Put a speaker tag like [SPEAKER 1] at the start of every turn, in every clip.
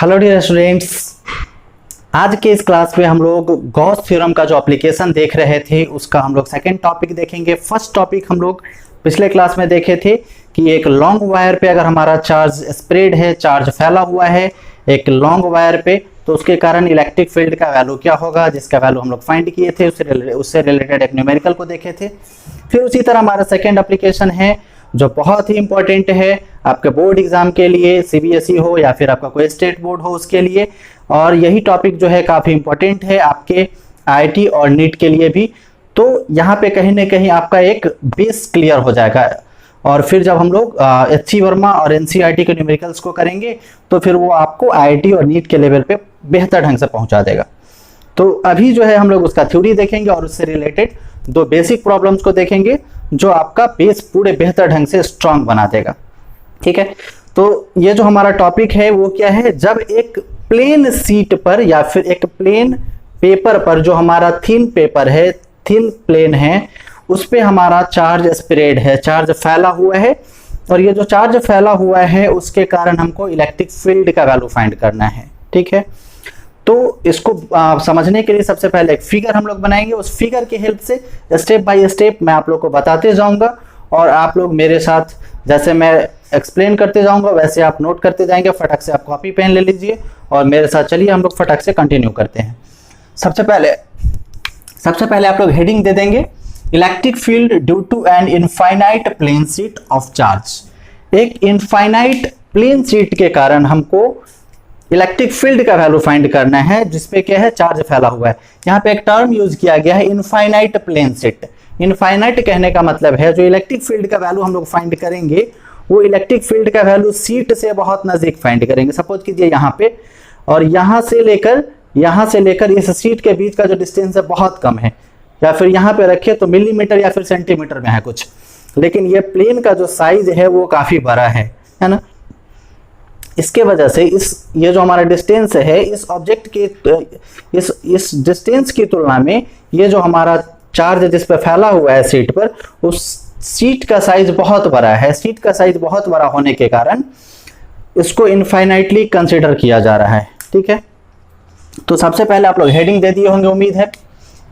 [SPEAKER 1] Hello dear students, आज के इस क्लास में हम लोग गॉस थ्योरम का जो एप्लीकेशन देख रहे थे उसका हम लोग सेकंड टॉपिक देखेंगे। फर्स्ट टॉपिक हम लोग पिछले क्लास में देखे थे कि एक लॉन्ग वायर पे अगर हमारा चार्ज स्प्रेड है, चार्ज फैला हुआ है एक लॉन्ग वायर पे, तो उसके कारण इलेक्ट्रिक फील्ड का वैल्यू क्या होगा, जिसका वैल्यू हम लोग फाइंड किए थे, उससे रिलेटेड एक न्यूमेरिकल को देखे थे। फिर उसी तरह हमारा सेकेंड एप्लीकेशन है जो बहुत ही इंपॉर्टेंट है आपके बोर्ड एग्जाम के लिए, सीबीएसई हो या फिर आपका कोई स्टेट बोर्ड हो उसके लिए। और यही टॉपिक जो है काफ़ी इंपॉर्टेंट है आपके आईआईटी और नीट के लिए भी। तो यहाँ पे कहीं ना कहीं आपका एक बेस क्लियर हो जाएगा और फिर जब हम लोग एचसी वर्मा और एनसीईआरटी के न्यूमेरिकल्स को करेंगे तो फिर वो आपको आईआईटी और नीट के लेवल पे बेहतर ढंग से पहुंचा देगा। तो अभी जो है हम लोग उसका थ्योरी देखेंगे और उससे रिलेटेड दो बेसिक प्रॉब्लम्स को देखेंगे जो आपका बेस पूरे बेहतर ढंग से स्ट्रांग बना देगा। ठीक है, तो ये जो हमारा टॉपिक है वो क्या है, जब एक प्लेन सीट पर या फिर एक प्लेन पेपर पर, जो हमारा थिन पेपर है, थिन प्लेन है, उस पे हमारा चार्ज स्प्रेड है, चार्ज फैला हुआ है, और ये जो चार्ज फैला हुआ है उसके कारण हमको इलेक्ट्रिक फील्ड का वैल्यू फाइंड करना है। ठीक है, तो इसको समझने के लिए सबसे पहले एक फिगर हम लोग बनाएंगे। उस फिगर की हेल्प से स्टेप बाय स्टेप मैं आप लोग को बताते जाऊंगा और आप लोग मेरे साथ जैसे मैं एक्सप्लेन करते जाऊंगा वैसे आप नोट करते जाएंगे। फटक से आप कॉपी पेन ले लीजिए और मेरे साथ चलिए हम लोग फटक से कंटिन्यू करते हैं। सबसे पहले आप लोग हेडिंग दे देंगे, electric field due to an infinite plane sheet of charge. एक इनफाइनाइट प्लेन शीट के कारण हमको इलेक्ट्रिक फील्ड का वैल्यू फाइंड करना है जिसपे क्या है, चार्ज फैला हुआ है। यहाँ पे एक टर्म यूज किया गया है इनफाइनाइट प्लेन शीट। इनफाइनाइट कहने का मतलब है जो इलेक्ट्रिक फील्ड का वैल्यू हम लोग फाइंड करेंगे वो इलेक्ट्रिक फील्ड का वैल्यू सीट से बहुत नजदीक फाइंड करेंगे। सपोज कीजिए यहाँ पे, और यहाँ से लेकर इस सीट के बीच का जो डिस्टेंस है बहुत कम है, या फिर यहाँ पे रखिए तो मिलीमीटर या फिर सेंटीमीटर में है कुछ, लेकिन ये प्लेन का जो साइज है वो काफी बड़ा है ना। इसके वजह से ये जो हमारा डिस्टेंस है इस ऑब्जेक्ट के इस डिस्टेंस की तुलना में ये जो हमारा चार्ज जिस पे फैला हुआ है सीट पर, उस सीट का साइज बहुत बड़ा है। सीट का साइज बहुत बड़ा होने के कारण इसको इनफाइनाइटली कंसीडर किया जा रहा है। ठीक है, तो सबसे पहले आप लोग हेडिंग दे दिए होंगे उम्मीद है,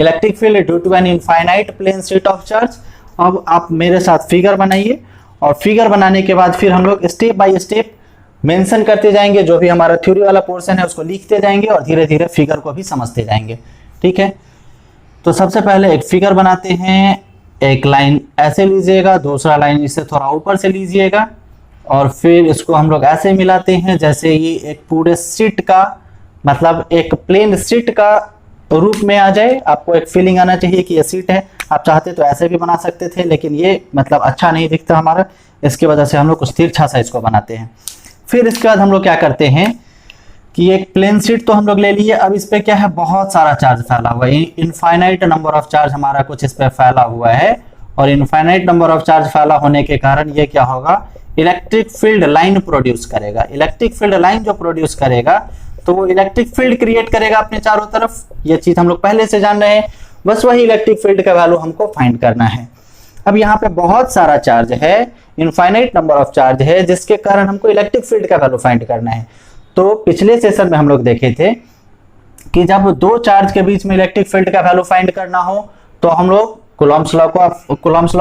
[SPEAKER 1] electric field due to an infinite plane sheet of charge. अब आप मेरे साथ फिगर बनाइए और फिगर बनाने के बाद फिर हम लोग स्टेप बाय स्टेप मेंशन करते जाएंगे, जो भी हमारा थ्योरी वाला पोर्शन है उसको लिखते जाएंगे और धीरे धीरे फिगर को भी समझते जाएंगे। ठीक है, तो सबसे पहले एक फिगर बनाते हैं। एक लाइन ऐसे लीजिएगा, दूसरा लाइन इससे थोड़ा ऊपर से लीजिएगा और फिर इसको हम लोग ऐसे मिलाते हैं जैसे ये एक पूरे सीट का, मतलब एक प्लेन सीट का रूप में आ जाए। आपको एक फीलिंग आना चाहिए कि ये सीट है। आप चाहते तो ऐसे भी बना सकते थे, लेकिन ये मतलब अच्छा नहीं दिखता हमारा, इसकी वजह से हम लोग कुछ तिरछा सा इसको बनाते हैं। फिर इसके बाद हम लोग क्या करते हैं कि एक प्लेन शीट तो हम लोग ले लिए, अब इस पे क्या है, बहुत सारा चार्ज फैला हुआ है, इनफाइनाइट नंबर ऑफ चार्ज हमारा कुछ इस पे फैला हुआ है, और इनफाइनाइट नंबर ऑफ चार्ज फैला होने के कारण ये क्या होगा, इलेक्ट्रिक फील्ड लाइन प्रोड्यूस करेगा। इलेक्ट्रिक फील्ड लाइन जो प्रोड्यूस करेगा तो वो इलेक्ट्रिक फील्ड क्रिएट करेगा अपने चारों तरफ। ये चीज हम लोग पहले से जान रहे हैं, बस वही इलेक्ट्रिक फील्ड का वैल्यू हमको फाइंड करना है। अब यहाँ पे बहुत सारा चार्ज है, इनफाइनाइट नंबर ऑफ चार्ज है, जिसके कारण हमको इलेक्ट्रिक फील्ड का वैल्यू फाइंड करना है। तो पिछले सेशन में हम लोग देखे थे कि जब दो चार्ज के बीच में इलेक्ट्रिक फील्ड का वैल्यू फाइंड करना हो तो हम लोग कूलॉम्स लॉ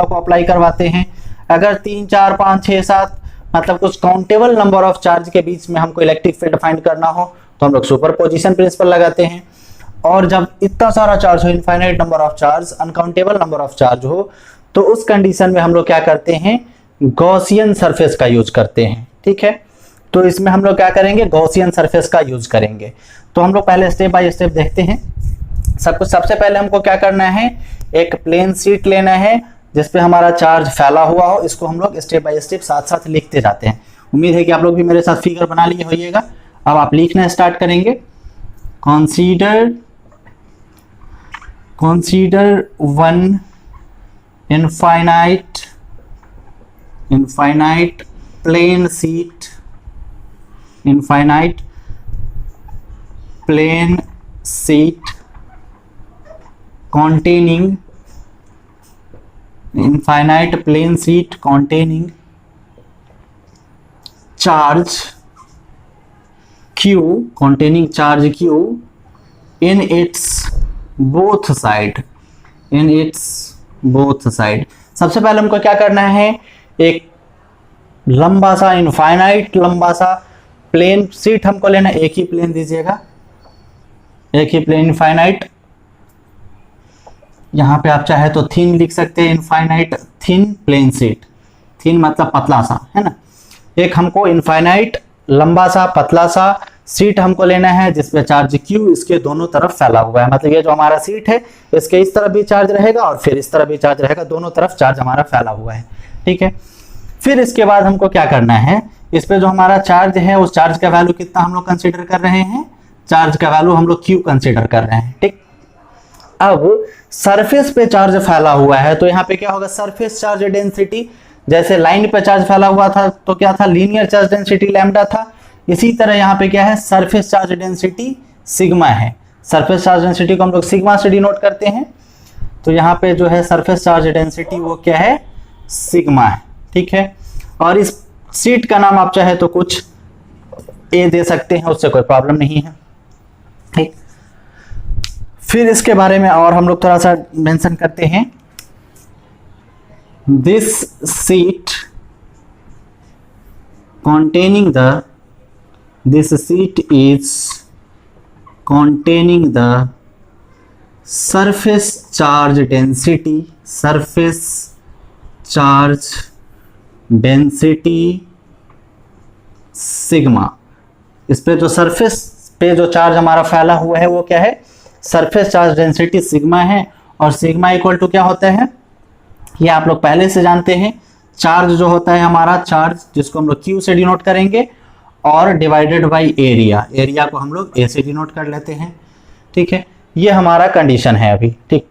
[SPEAKER 1] को अप्लाई करवाते हैं। अगर 3, 4, 5, 6, 7 मतलब कुछ काउंटेबल नंबर ऑफ चार्ज के बीच में हमको इलेक्ट्रिक फील्ड फाइंड करना हो तो हम लोग सुपरपोजिशन प्रिंसिपल लगाते हैं। और जब इतना सारा चार्ज हो, infinite number of charge, uncountable number of charge हो, तो उस कंडीशन में हम लोग क्या करते हैं, गॉसियन सरफेस का यूज करते हैं। ठीक है, तो इसमें हम लोग क्या करेंगे, गॉसियन सरफेस का यूज करेंगे। तो हम लोग पहले स्टेप बाय स्टेप देखते हैं। सबसे पहले हमको क्या करना है, एक प्लेन शीट लेना है जिसपे हमारा चार्ज फैला हुआ हो। इसको हम लोग स्टेप बाय स्टेप साथ साथ लिखते जाते हैं। उम्मीद है कि आप लोग भी मेरे साथ फिगर बना लिए होइएगा। अब आप लिखना स्टार्ट करेंगे। Consider one infinite plane sheet containing charge Q containing charge Q in its both side, in its both side। सबसे पहले हमको क्या करना है, एक लंबा सा इनफाइनाइट लंबा सा प्लेन शीट हमको लेना, एक ही प्लेन दीजिएगा, एक ही प्लेन इनफाइनाइट। यहां पे आप चाहे तो थिन लिख सकते हैं, infinite thin plane sheet, thin मतलब पतला सा, है ना। एक हमको इनफाइनाइट लंबा सा पतला सा शीट हमको लेना है जिसपे चार्ज Q इसके दोनों तरफ फैला हुआ है, मतलब ये जो हमारा शीट है इसके इस तरफ भी चार्ज रहेगा और फिर इस तरफ भी चार्ज रहेगा, दोनों तरफ चार्ज हमारा फैला हुआ है, ठीक है। फिर इसके बाद हमको क्या करना है, इस पे जो हमारा चार्ज है उस चार्ज का वैल्यू कितना हम लोग कंसीडर कर रहे हैं, चार्ज का वैल्यू हम लोग Q कंसीडर कर रहे हैं, ठीक। अब सरफेस पे चार्ज फैला हुआ है तो यहाँ पे क्या होगा, सरफेस चार्ज डेंसिटी, जैसे लाइन पे चार्ज फैला हुआ था तो क्या था, लीनियर चार्ज डेंसिटी लैम्डा था, इसी तरह यहाँ पे क्या है, सरफेस चार्ज डेंसिटी सिग्मा है। सरफेस चार्ज डेंसिटी को हम लोग सिग्मा से डिनोट करते हैं, तो यहाँ पे जो है सरफेस चार्ज डेंसिटी वो क्या है, सिग्मा है, ठीक है। और इस शीट का नाम आप चाहे तो कुछ ए दे सकते हैं, उससे कोई प्रॉब्लम नहीं है, ठीक। फिर इसके बारे में और हम लोग थोड़ा सा मेंशन करते हैं, this sheet containing the, this sheet is containing the surface charge density, surface charge density sigma. इस पे जो सरफेस पे जो चार्ज हमारा फैला हुआ है वो क्या है, सरफेस चार्ज डेंसिटी सिग्मा है, और सिग्मा इक्वल टू क्या होता है, ये आप लोग पहले से जानते हैं, चार्ज जो होता है हमारा, चार्ज जिसको हम लोग Q से डिनोट करेंगे और डिवाइडेड बाय एरिया, एरिया को हम लोग A से डिनोट कर लेते हैं, ठीक है। ये हमारा कंडीशन है अभी, ठीक।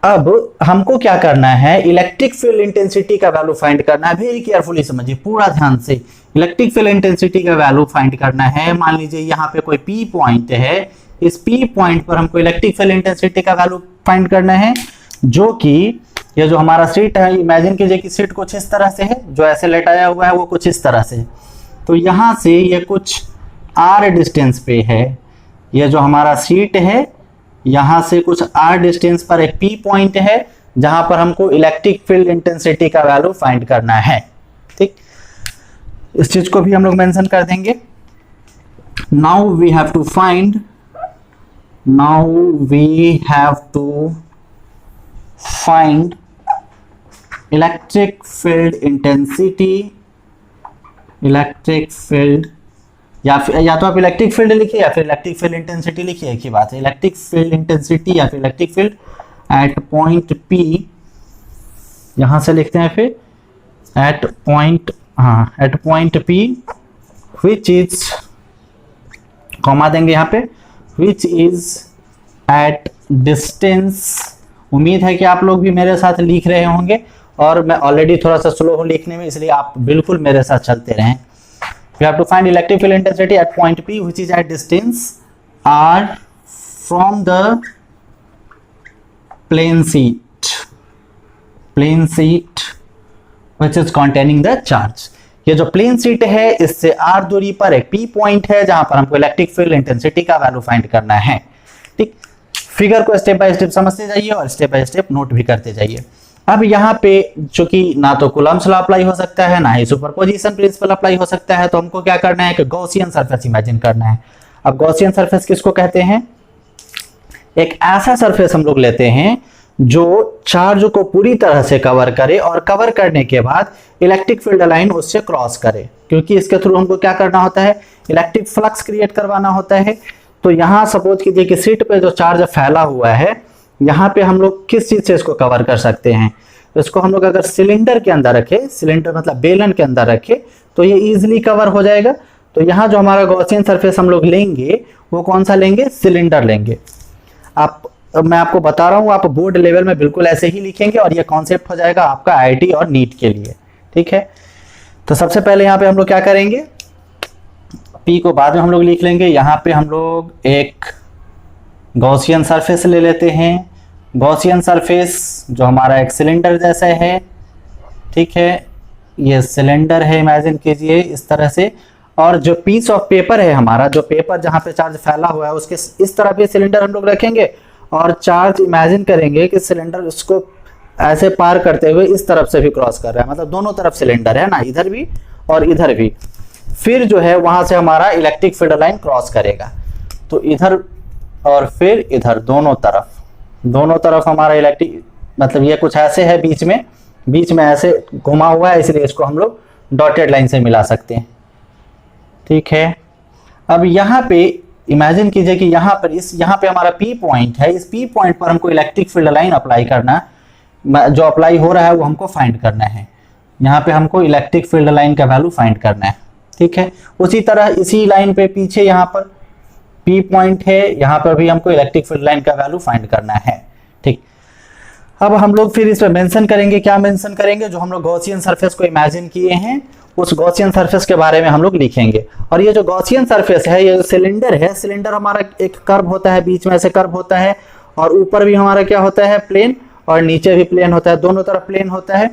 [SPEAKER 1] अब हमको क्या करना है, इलेक्ट्रिक फील्ड इंटेंसिटी का वैल्यू फाइंड करना है, वेरी केयरफुली समझिए, पूरा ध्यान से। इलेक्ट्रिक फील्ड इंटेंसिटी का वैल्यू फाइंड करना है। मान लीजिए यहाँ पे कोई P पॉइंट है, इस P पॉइंट पर हमको इलेक्ट्रिक फील्ड इंटेंसिटी का वैल्यू फाइंड करना है, जो कि ये जो हमारा सीट है, इमेजिन कीजिए कि सीट कुछ इस तरह से है, जो ऐसे लेटाया हुआ है वो कुछ इस तरह से है, तो यहाँ से ये कुछ r डिस्टेंस पे है, ये जो हमारा सीट है यहाँ से कुछ r डिस्टेंस पर एक P पॉइंट है जहां पर हमको इलेक्ट्रिक फील्ड इंटेंसिटी का वैल्यू फाइंड करना है, ठीक। इस चीज को भी हम लोग मेंशन कर देंगे। Now we have to find, now we have to find electric field intensity, electric field, या तो आप इलेक्ट्रिक फील्ड लिखिए या फिर इलेक्ट्रिक फील्ड इंटेंसिटी लिखिए, एक ही बात है, इलेक्ट्रिक फील्ड इंटेंसिटी या फिर electric field at point P, यहां से लिखते हैं फिर एट पॉइंट, हाँ at point P which is, comma देंगे यहाँ पे, विच इज एट डिस्टेंस। उम्मीद है कि आप लोग भी मेरे साथ लिख रहे होंगे, और मैं ऑलरेडी थोड़ा सा स्लो हूँ लिखने में, इसलिए आप बिल्कुल मेरे साथ चलते रहें। We have to find electric field intensity at point P, which is at distance r from the plane sheet, which is containing the charge। ये जो प्लेन शीट है इससे r दूरी पर एक P पॉइंट है जहां पर हमको इलेक्ट्रिक फील्ड इंटेंसिटी का वैल्यू फाइंड करना है, ठीक। फिगर को स्टेप बाय स्टेप समझते जाइए और स्टेप बाय स्टेप नोट भी करते जाइए। अब यहाँ पे चूंकि ना तो कूलम्ब्स लॉ अप्लाई हो सकता है, ना ही सुपरपोजिशन प्रिंसिपल अप्लाई हो सकता है, तो हमको क्या करना है कि गॉसियन सरफेस इमेजिन करना है। अब गॉसियन सरफेस किसको कहते हैं, एक ऐसा सरफेस हम लोग लेते हैं जो चार्ज को पूरी तरह से कवर करे और कवर करने के बाद इलेक्ट्रिक फील्ड लाइन उससे क्रॉस करे, क्योंकि इसके थ्रू हमको क्या करना होता है, इलेक्ट्रिक फ्लक्स क्रिएट करवाना होता है। तो यहाँ सपोज कीजिए कि सीट पे जो चार्ज फैला हुआ है, यहाँ पे हम लोग किस चीज से इसको कवर कर सकते हैं, इसको हम लोग अगर सिलेंडर के अंदर रखे, सिलेंडर मतलब बेलन के अंदर रखे, तो ये इजीली कवर हो जाएगा। तो यहाँ जो हमारा गॉसियन सरफेस हम लोग लेंगे वो कौन सा लेंगे, सिलेंडर लेंगे। मैं आपको बता रहा हूँ, आप बोर्ड लेवल में बिल्कुल ऐसे ही लिखेंगे और ये कॉन्सेप्ट हो जाएगा आपका IIT और नीट के लिए, ठीक है। तो सबसे पहले यहाँ पे हम लोग क्या करेंगे, P को बाद में हम लोग लिख लेंगे। यहाँ पे हम लोग एक गॉसियन सरफेस ले लेते हैं। गॉसियन सरफेस जो हमारा एक सिलेंडर जैसा है, ठीक है, ये सिलेंडर है, इमेजिन कीजिए इस तरह से, और जो पीस ऑफ पेपर है हमारा, जो पेपर जहां पे चार्ज फैला हुआ है उसके इस तरफ भी सिलेंडर हम लोग रखेंगे और चार्ज इमेजिन करेंगे कि सिलेंडर उसको ऐसे पार करते हुए इस तरफ से भी क्रॉस कर रहा है, मतलब दोनों तरफ सिलेंडर है ना, इधर भी और इधर भी। फिर जो है वहां से हमारा इलेक्ट्रिक फील्ड लाइन क्रॉस करेगा, तो इधर और फिर इधर दोनों तरफ हमारा इलेक्ट्रिक, मतलब ये कुछ ऐसे है, बीच में ऐसे घुमा हुआ है, इसलिए इसको हम लोग डॉटेड लाइन से मिला सकते हैं। ठीक है, अब यहाँ पे इमेजिन कीजिए कि यहाँ पे हमारा P पॉइंट है, इस P पॉइंट पर हमको इलेक्ट्रिक फील्ड लाइन अप्लाई करना, जो अप्लाई हो रहा है वो हमको फाइंड करना है। यहाँ पे हमको इलेक्ट्रिक फील्ड लाइन का वैल्यू फाइंड करना है। ठीक है, उसी तरह इसी लाइन पे पीछे यहाँ पर P पॉइंट है, यहाँ पर भी हमको इलेक्ट्रिक फील्ड लाइन का वैल्यू फाइंड करना है। ठीक, अब हम लोग फिर इस पे मेंशन करेंगे, क्या मेंशन करेंगे, जो हम लोग गॉसियन सरफेस को इमेजिन किए हैं उस गॉसियन सरफेस के बारे में हम लोग लिखेंगे। और ये जो गॉसियन सरफेस है, ये सिलेंडर है, सिलेंडर हमारा एक कर्व होता है, बीच में ऐसे कर्व होता है और ऊपर भी हमारा क्या होता है, प्लेन, और नीचे भी प्लेन होता है, दोनों तरफ प्लेन होता है।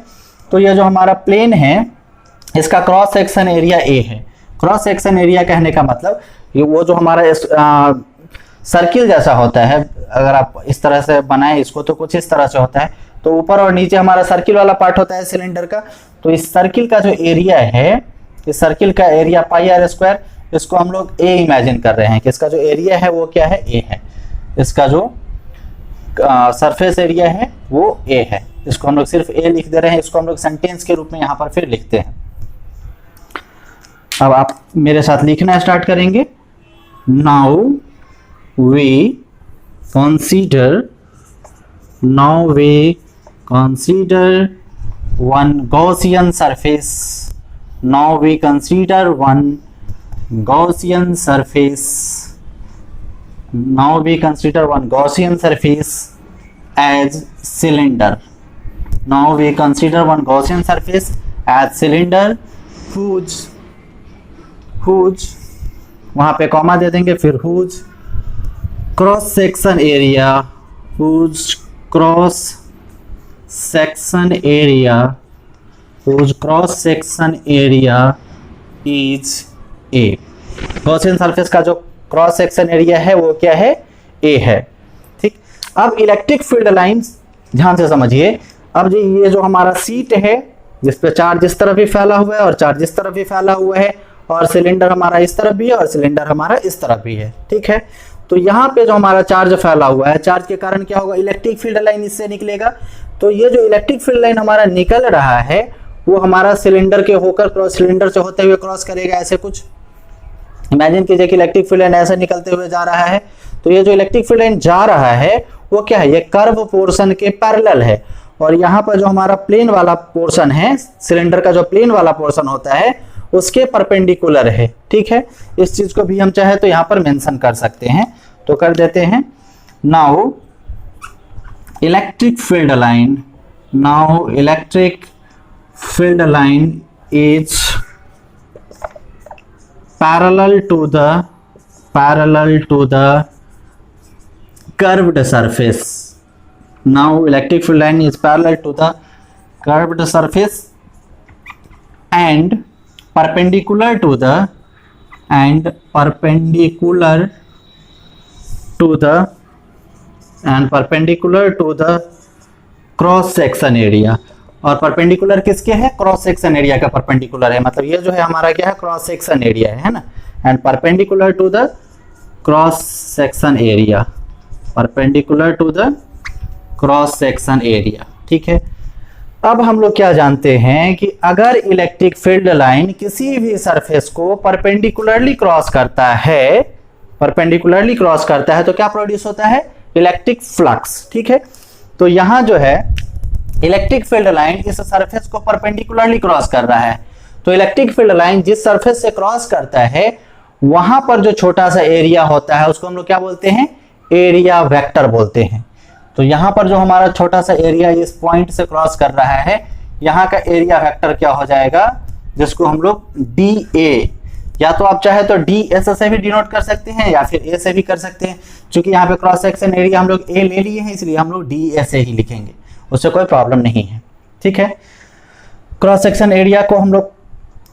[SPEAKER 1] तो ये जो हमारा प्लेन है इसका क्रॉस सेक्शन एरिया ए है। क्रॉस सेक्शन एरिया कहने का मतलब ये वो जो हमारा सर्किल जैसा होता है, अगर आप इस तरह से बनाए इसको तो कुछ इस तरह से होता है, तो ऊपर और नीचे हमारा सर्किल वाला पार्ट होता है सिलेंडर का। तो इस सर्किल का जो एरिया है, इस सर्किल का एरिया πr², इसको हम लोग ए इमेजिन कर रहे हैं कि इसका जो एरिया है वो क्या है, ए है। इसका जो सरफेस एरिया है वो ए है, इसको हम लोग सिर्फ ए लिख दे रहे हैं, इसको हम लोग सेंटेंस के रूप में यहाँ पर फिर लिखते हैं। अब आप मेरे साथ लिखना स्टार्ट करेंगे। Now we consider one Gaussian surface. Now we consider one Gaussian surface. Now we consider one Gaussian surface as cylinder. Now we consider one Gaussian surface as cylinder whose वहां पे कॉमा दे देंगे, फिर whose cross section area is A। Gaussian surface का जो cross section area है वो क्या है, A है। ठीक, अब इलेक्ट्रिक फील्ड लाइंस ध्यान से समझिए। अब जी ये जो हमारा सीट है जिस पे चार्ज इस तरफ भी फैला हुआ है और चार्ज इस तरफ भी फैला हुआ है, और सिलेंडर हमारा इस तरफ भी है और सिलेंडर हमारा इस तरफ भी है। ठीक है, तो यहाँ पे जो हमारा चार्ज फैला हुआ है, चार्ज के कारण क्या होगा, इलेक्ट्रिक फील्ड लाइन इससे निकलेगा। तो ये जो इलेक्ट्रिक फील्ड लाइन हमारा निकल रहा है वो हमारा सिलेंडर के होकर क्रॉस, सिलेंडर से होते हुए क्रॉस करेगा। ऐसे कुछ इमेजिन कीजिए कि इलेक्ट्रिक फील्ड लाइन ऐसे निकलते हुए जा रहा है। तो ये जो इलेक्ट्रिक फील्ड लाइन जा रहा है वो क्या है, ये कर्व पोर्शन के पैरेलल है, और यहाँ पर जो हमारा प्लेन वाला पोर्शन है, सिलेंडर का जो प्लेन वाला पोर्शन होता है उसके परपेंडिकुलर है। ठीक है, इस चीज को भी हम चाहे तो यहाँ पर मेंशन कर सकते हैं, तो कर देते हैं। Now electric field line is parallel to the curved surface. Now electric field line is parallel to the curved surface and perpendicular to the cross section area। और परपेंडिकुलर किसके है, क्रॉस सेक्शन एरिया का perpendicular है, मतलब ये जो है हमारा क्या है, क्रॉस सेक्शन एरिया है ना, and perpendicular to the cross section area, ठीक है। अब हम लोग क्या जानते हैं कि अगर इलेक्ट्रिक फील्ड लाइन किसी भी सरफेस को परपेंडिकुलरली क्रॉस करता है तो क्या प्रोड्यूस होता है, इलेक्ट्रिक फ्लक्स। ठीक है, तो यहां जो है इलेक्ट्रिक फील्ड लाइन इस सरफेस को परपेंडिकुलरली क्रॉस कर रहा है, तो इलेक्ट्रिक फील्ड लाइन जिस सरफेस से क्रॉस करता है वहां पर जो छोटा सा एरिया होता है उसको हम लोग क्या बोलते हैं, एरिया वेक्टर बोलते हैं। तो यहां पर जो हमारा छोटा सा एरिया इस पॉइंट से क्रॉस कर रहा है, यहाँ का एरिया वेक्टर क्या हो जाएगा, जिसको हम लोग DA, या तो आप चाहे तो DS से भी डिनोट कर सकते हैं या फिर A से भी कर सकते हैं। क्योंकि यहाँ पे क्रॉस सेक्शन एरिया हम लोग A ले लिए हैं, इसलिए हम लोग DA से ही लिखेंगे, उससे कोई प्रॉब्लम नहीं है। ठीक है, क्रॉस सेक्शन एरिया को हम लोग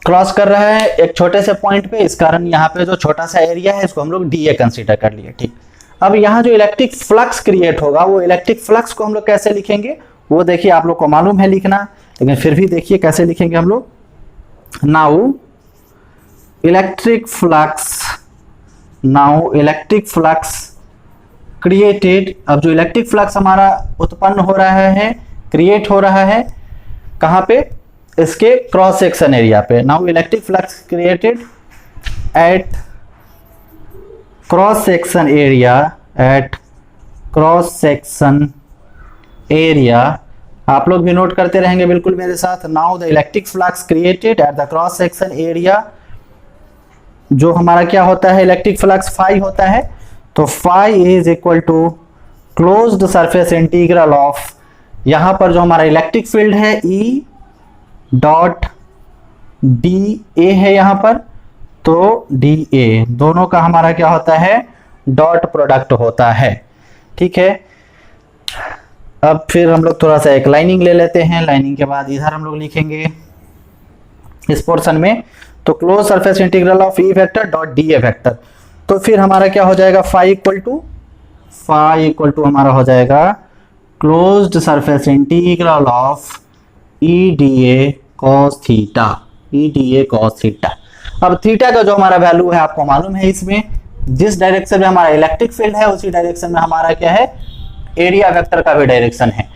[SPEAKER 1] क्रॉस कर रहा है एक छोटे से पॉइंट पे, इस कारण यहाँ पे जो छोटा सा एरिया है इसको हम लोग डीए कंसीडर कर लिए। ठीक, अब यहाँ जो इलेक्ट्रिक फ्लक्स क्रिएट होगा वो इलेक्ट्रिक फ्लक्स को हम लोग कैसे लिखेंगे वो देखिए, आप लोग को मालूम है लिखना, लेकिन फिर भी देखिए कैसे लिखेंगे हम लोग। नाउ इलेक्ट्रिक फ्लक्स क्रिएटेड, अब जो इलेक्ट्रिक फ्लक्स हमारा उत्पन्न हो रहा है, क्रिएट हो रहा है कहाँ पे, इसके क्रॉस सेक्शन एरिया पे। Now electric flux created at cross section area, आप लोग भी नोट करते रहेंगे बिल्कुल मेरे साथ। Now the electric flux created at the cross section area, जो हमारा क्या होता है, इलेक्ट्रिक फ्लक्स फाई होता है, तो phi is equal to closed surface integral of, यहां पर जो हमारा इलेक्ट्रिक फील्ड है ई डॉट डी ए है यहां पर, तो डी ए दोनों का हमारा क्या होता है, डॉट प्रोडक्ट होता है। ठीक है, अब फिर हम लोग थोड़ा सा एक लाइनिंग ले लेते हैं, लाइनिंग के बाद इधर हम लोग लिखेंगे इस पोर्शन में, तो close surface integral of E vector dot D A vector, तो फिर हमारा क्या हो जाएगा, फाई इक्वल टू हमारा हो जाएगा closed surface integral of E D A cos theta, अब थीटा का जो हमारा वैल्यू है आपको मालूम है, इसमें जिस डायरेक्शन में हमारा इलेक्ट्रिक फील्ड है उसी डायरेक्शन में हमारा क्या है, एरिया वेक्टर का भी डायरेक्शन है।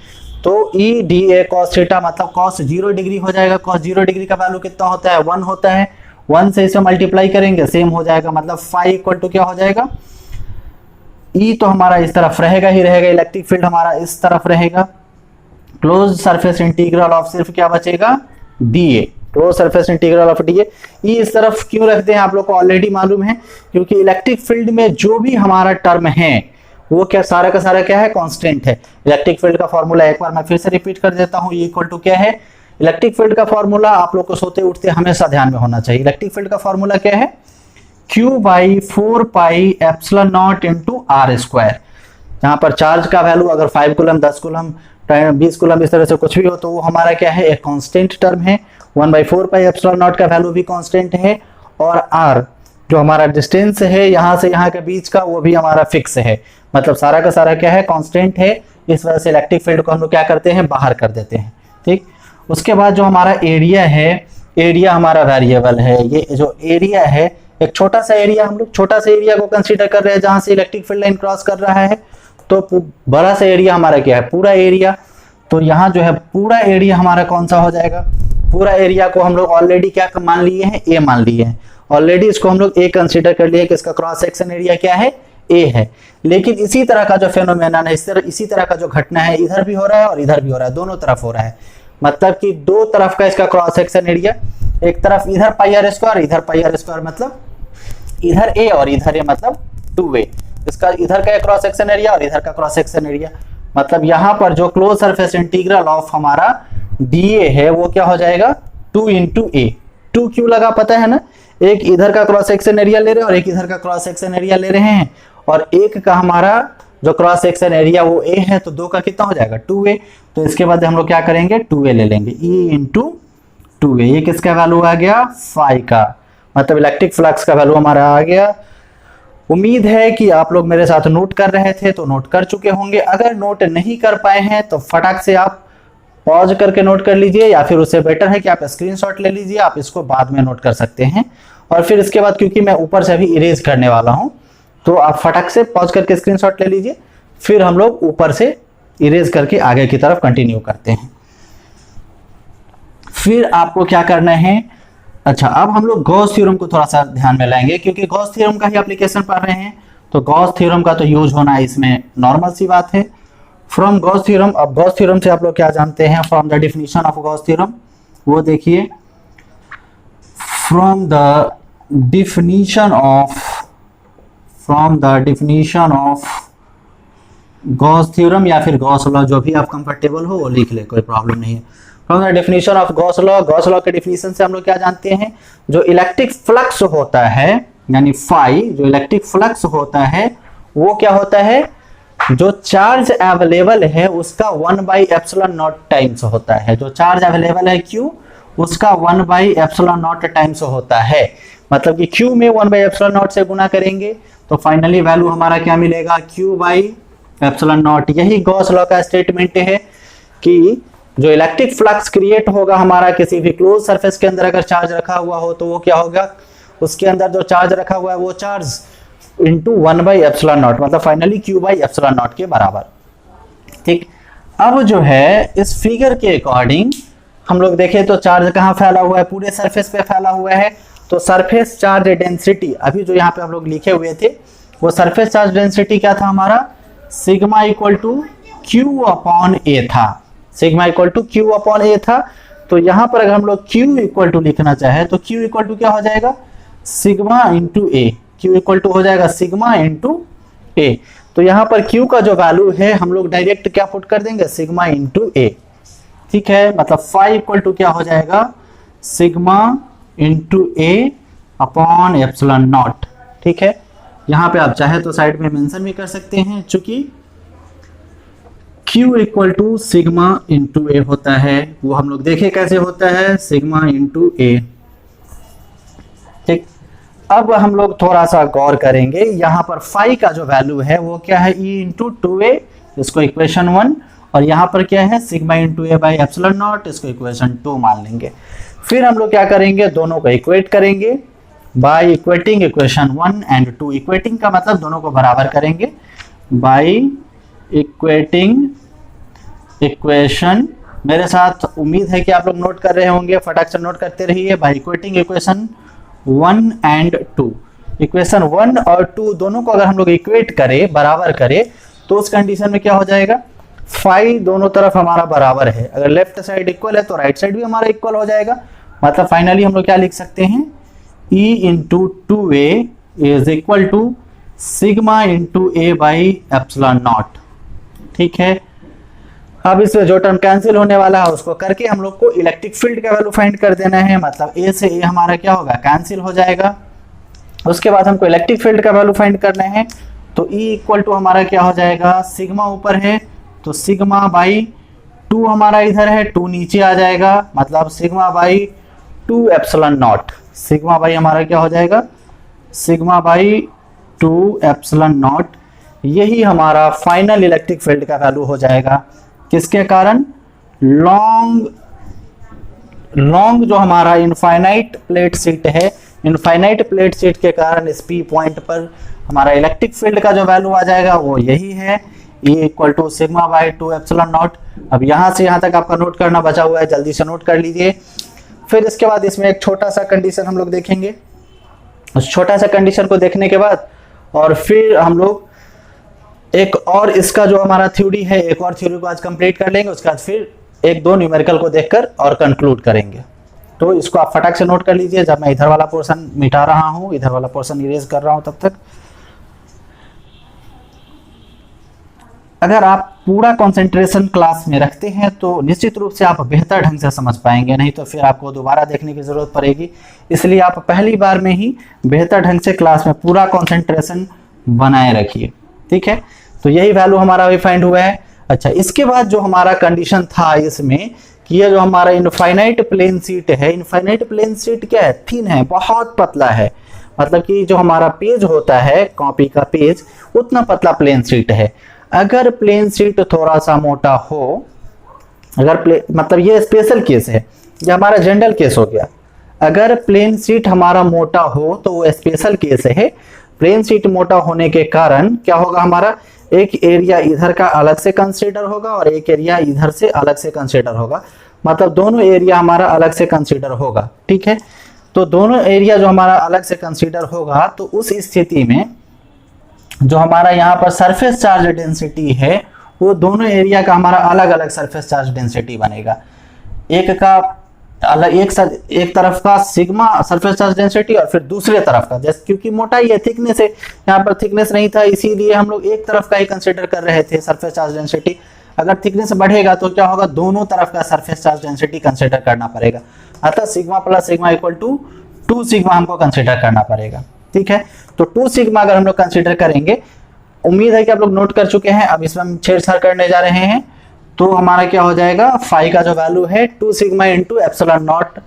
[SPEAKER 1] तो E D A cos theta मतलब कॉस 0 डिग्री हो जाएगा। कॉस 0 डिग्री का वैल्यू कितना होता है, 1 होता है। 1 से इसे मल्टीप्लाई करेंगे सेम हो जाएगा, मतलब फाई इक्वल टू क्या हो जाएगा, ई तो हमारा इस तरफ रहेगा ही रहेगा, इलेक्ट्रिक फील्ड हमारा इस तरफ रहेगा, क्लोज सरफेस इंटीग्रल ऑफ सिर्फ क्या बचेगा, D A, close surface integral of D A. E इस तरफ क्यों रखते हैं आप लोग को ऑलरेडी मालूम है, क्योंकि इलेक्ट्रिक फील्ड में जो भी हमारा टर्म है वो क्या सारा का सारा क्या है, कांस्टेंट है। इलेक्ट्रिक फील्ड का फॉर्मूला एक बार मैं फिर से रिपीट कर देता हूं, ई इक्वल टू क्या है, इलेक्ट्रिक फील्ड का फॉर्मूला आप लोग को सोते उठते हमेशा ध्यान में होना चाहिए। इलेक्ट्रिक फील्ड का फॉर्मूला क्या है, Q by 4 pi epsilon naught into R square. यहाँ पर चार्ज का वैल्यू अगर 5 कूलम, 10 कूलम, 20 कूलम इस तरह से कुछ भी हो तो वो हमारा क्या है, एक कांस्टेंट टर्म है। 1/4 पाई एप्सिलॉन नॉट का वैल्यू भी कांस्टेंट है, और आर जो हमारा डिस्टेंस है यहाँ से यहाँ के बीच का वो भी हमारा फिक्स है, मतलब सारा का सारा क्या है, कांस्टेंट है। इस वजह से इलेक्ट्रिक फील्ड को हम लोग क्या करते हैं, बाहर कर देते हैं। ठीक, उसके बाद जो हमारा एरिया है, एरिया हमारा वेरिएबल है। ये जो एरिया है एक छोटा सा एरिया, हम लोग छोटा सा एरिया को कंसीडर कर रहे हैं जहां से इलेक्ट्रिक फील्ड लाइन क्रॉस कर रहा है, तो बड़ा सा एरिया हमारा क्या है, पूरा एरिया। तो यहाँ जो है पूरा एरिया हमारा कौन सा हो जाएगा, पूरा एरिया को हम लोग ऑलरेडी क्या मान लिए हैं, ए मान लिए हैं ऑलरेडी, इसको हम लोग ए कंसीडर कर लिए कि इसका क्रॉस सेक्शन एरिया क्या है, ए है। लेकिन इसी तरह का जो फेनोमेनन है, इसी तरह का जो घटना है इधर भी हो रहा है और इधर भी हो रहा है, दोनों तरफ हो रहा है। मतलब कि दो तरफ का इसका क्रॉस सेक्शन एरिया, एक तरफ इधर पाई आर स्क्वायर, इधर पाई आर स्क्वायर, मतलब इधर ए और इधर ए, मतलब 2a। इसका इधर का क्रॉस सेक्शन एरिया और इधर का क्रॉस सेक्शन एरिया, मतलब यहाँ पर जो क्लोज सरफेस इंटीग्रल ऑफ हमारा dA है वो क्या हो जाएगा, 2 इंटू ए। 2 क्यों लगा पता है ना, एक इधर का क्रॉस सेक्शन एरिया ले रहे हैं और एक इधर का क्रॉस सेक्शन एरिया ले रहे हैं, और एक का हमारा जो क्रॉस सेक्शन एरिया वो ए है, तो 2 का कितना हो जाएगा, 2a। तो इसके बाद हम लोग क्या करेंगे, 2a ले लेंगे, E इंटू 2a। ये किसका वैल्यू आ गया, फाई का, मतलब इलेक्ट्रिक फ्लक्स का वैल्यू हमारा आ गया। उम्मीद है कि आप लोग मेरे साथ नोट कर रहे थे तो नोट कर चुके होंगे। अगर नोट नहीं कर पाए हैं तो फटाक से आप पॉज करके नोट कर लीजिए, या फिर उससे बेटर है कि आप स्क्रीनशॉट ले लीजिए, आप इसको बाद में नोट कर सकते हैं। और फिर इसके बाद क्योंकि मैं ऊपर से अभी इरेज करने वाला हूं, तो आप फटाक से पॉज करके स्क्रीनशॉट ले लीजिए, फिर हम लोग ऊपर से इरेज करके आगे की तरफ कंटिन्यू करते हैं। फिर आपको क्या करना है, अच्छा अब हम लोग गॉस थ्योरम को थोड़ा सा ध्यान में लाएंगे, क्योंकि गॉस थ्योरम का ही एप्लीकेशन पढ़ रहे हैं, तो गॉस थ्योरम का तो यूज होना इसमें नॉर्मल सी बात है। फ्रॉम गॉस थ्योरम, अब गॉस थ्योरम से आप लोग क्या जानते हैं, from the definition of Gauss theorem, वो देखिए, from the definition of Gauss theorem या फिर गॉस लॉ, जो भी आप कंफर्टेबल हो वो लिख ले, कोई प्रॉब्लम नहीं है। From the definition of Gauss law, Gauss law के डेफिनेशन से हम लोग क्या जानते हैं, जो इलेक्ट्रिक फ्लक्स होता है यानी फाई, जो इलेक्ट्रिक फ्लक्स होता है वो क्या होता है, जो चार्ज अवेलेबल है उसका 1/ε0 टाइम्स होता है। जो चार्ज अवेलेबल है क्यू, उसका 1/ε0 टाइम्स होता है। मतलब कि Q में 1/ε0 से गुना करेंगे तो फाइनली वैल्यू हमारा क्या मिलेगा, Q/ε0। यही गॉस लॉ का स्टेटमेंट है कि जो इलेक्ट्रिक फ्लक्स क्रिएट होगा हमारा किसी भी क्लोज सरफेस के अंदर अगर चार्ज रखा हुआ हो तो वो क्या होगा, उसके अंदर जो चार्ज रखा हुआ है वो चार्ज इंटू 1/ε0, मतलब फाइनली Q/ε0 के बराबर। ठीक, अब जो है इस फिगर के अकॉर्डिंग हम लोग देखें तो चार्ज कहाँ फैला हुआ है, पूरे सरफेस पे फैला हुआ है। तो सरफेस चार्ज डेंसिटी अभी जो यहाँ पे हम लोग लिखे हुए थे वो सरफेस चार्ज डेंसिटी क्या था हमारा, सिग्मा इक्वल टू Q/A था, सिग्मा इक्वल टू Q/A था। तो यहाँ पर अगर हम लोग Q इक्वल टू लिखना चाहे तो Q इक्वल टू क्या हो जाएगा, sigma into A. Q equal to हो जाएगा सिग्मा इंटू ए। तो यहाँ पर Q का जो वैल्यू है हम लोग डायरेक्ट क्या पुट कर देंगे, सिग्मा इंटू ए। ठीक है, मतलब फाई इक्वल टू क्या हो जाएगा, सिग्मा इंटू ए अपॉन एप्सिलॉन नॉट। ठीक है, यहाँ पे आप चाहे तो साइड में मेंशन भी कर सकते हैं, चूंकि Q equal to sigma into A होता है, वो हम लोग देखे कैसे होता है, सिग्मा इंटू ए। ठीक, अब हम लोग थोड़ा सा गौर करेंगे, यहाँ पर फाई का जो वैल्यू है वो क्या है, E इंटू 2a, इसको इक्वेशन 1, और यहाँ पर क्या है sigma into A by epsilon naught, इसको इक्वेशन 2 मान लेंगे। फिर हम लोग क्या करेंगे, दोनों को इक्वेट करेंगे by equating equation 1 and 2। Equating का मतलब दोनों को बराबर करेंगे, बाय इक्वेटिंग इक्वेशन, मेरे साथ उम्मीद है कि आप लोग नोट कर रहे होंगे, फटाक से नोट करते रहिए, by equating equation 1 and 2। Equation 1 और 2 दोनों को अगर हम लोग इक्वेट करें, बराबर करें, तो उस कंडीशन में क्या हो जाएगा, फाई दोनों तरफ हमारा बराबर है। अगर लेफ्ट साइड इक्वल है तो राइट साइड भी हमारा इक्वल हो जाएगा। मतलब फाइनली हम लोग क्या लिख सकते हैं, E into 2a is equal to sigma into A by epsilon naught. ठीक है, अब इसमें जो टर्म कैंसिल होने वाला है उसको करके हम लोग को इलेक्ट्रिक फील्ड का वैल्यू फाइंड कर देना है। मतलब ए से ए हमारा क्या होगा, कैंसिल हो जाएगा। उसके बाद हमको इलेक्ट्रिक फील्ड का वैल्यू फाइंड करना है, तो E इक्वल टू हमारा क्या हो जाएगा, सिग्मा ऊपर है तो सिग्मा बाई 2 हमारा इधर है, 2 नीचे आ जाएगा, मतलब sigma by 2 epsilon not. Sigma by हमारा क्या हो जाएगा, सिग्मा बाई 2 एप्सिलॉन नॉट। यही हमारा फाइनल इलेक्ट्रिक फील्ड का वैल्यू हो जाएगा। किसके कारण, लॉन्ग जो हमारा इनफाइनाइट प्लेट शीट है, इनफाइनाइट प्लेट शीट के कारण इस पी पॉइंट पर हमारा इलेक्ट्रिक फील्ड का जो वैल्यू आ जाएगा वो यही है, E equal to sigma by 2 epsilon naught. अब यहाँ से यहाँ तक आपका नोट करना बचा हुआ है, जल्दी से नोट कर लीजिए। फिर इसके बाद इसमें एक छोटा सा कंडीशन हम लोग देखेंगे। उस छोटा सा कंडीशन को देखने के बाद और फिर हम लोग एक और इसका जो हमारा थ्योरी है, एक और थ्योरी को आज कंप्लीट कर लेंगे। उसके बाद फिर एक दो न्यूमेरिकल को देखकर और कंक्लूड करेंगे। तो इसको आप फटाक से नोट कर लीजिए। जब मैं इधर वाला पोर्शन मिटा रहा हूँ, इधर वाला पोर्शन इरेज कर रहा हूँ, तब तक अगर आप पूरा कंसंट्रेशन क्लास में रखते हैं तो निश्चित रूप से आप बेहतर ढंग से समझ पाएंगे, नहीं तो फिर आपको दोबारा देखने की जरूरत पड़ेगी। इसलिए आप पहली बार में ही बेहतर ढंग से क्लास में पूरा कंसंट्रेशन बनाए रखिए। ठीक है, तो यही वैल्यू हमारा अभी फाइंड हुआ है। अच्छा, इसके बाद जो हमारा कंडीशन था इसमें कि ये जो हमारा इनफाइनाइट प्लेन शीट है, इनफाइनाइट प्लेन शीट क्या है, थिन है, बहुत पतला है। मतलब कि जो हमारा पेज होता है, कॉपी का पेज, उतना पतला प्लेन शीट है। अगर प्लेन शीट थोड़ा सा मोटा हो, अगर मतलब ये स्पेशल केस है, ये हमारा जनरल केस हो गया। अगर प्लेन शीट हमारा मोटा हो तो वो स्पेशल केस है। प्लेन शीट मोटा होने के कारण क्या होगा, हमारा एक एरिया इधर का अलग से कंसीडर होगा और एक एरिया इधर से अलग से कंसीडर होगा। मतलब दोनों एरिया हमारा अलग से कंसीडर होगा। ठीक है, तो दोनों एरिया जो हमारा अलग से कंसीडर होगा, तो उस स्थिति में जो हमारा यहाँ पर सरफेस चार्ज डेंसिटी है वो दोनों एरिया का हमारा अलग अलग सरफेस चार्ज डेंसिटी बनेगा। एक का अलग, एक तरफ का सिग्मा सरफेस चार्ज डेंसिटी और फिर दूसरे तरफ का, जैसे क्योंकि मोटाई है, थिकनेस है, यहाँ पर थिकनेस नहीं था, इसीलिए हम लोग एक तरफ का ही कंसीडर कर रहे थे सरफेस चार्ज डेंसिटी। अगर थिकनेस बढ़ेगा तो क्या होगा, दोनों तरफ का सरफेस चार्ज डेंसिटी कंसीडर करना पड़ेगा। अतः sigma plus sigma equal to 2 sigma हमको कंसीडर करना पड़ेगा। ठीक है, तो 2 सिग्मा अगर हम लोग कंसीडर करेंगे, उम्मीद है कि आप लोग नोट कर चुके हैं। अब इसमें हम छेड़छाड़ करने जा रहे हैं। तो हमारा क्या हो जाएगा, फाई का जो वैल्यू है 2 sigma into epsilon naught,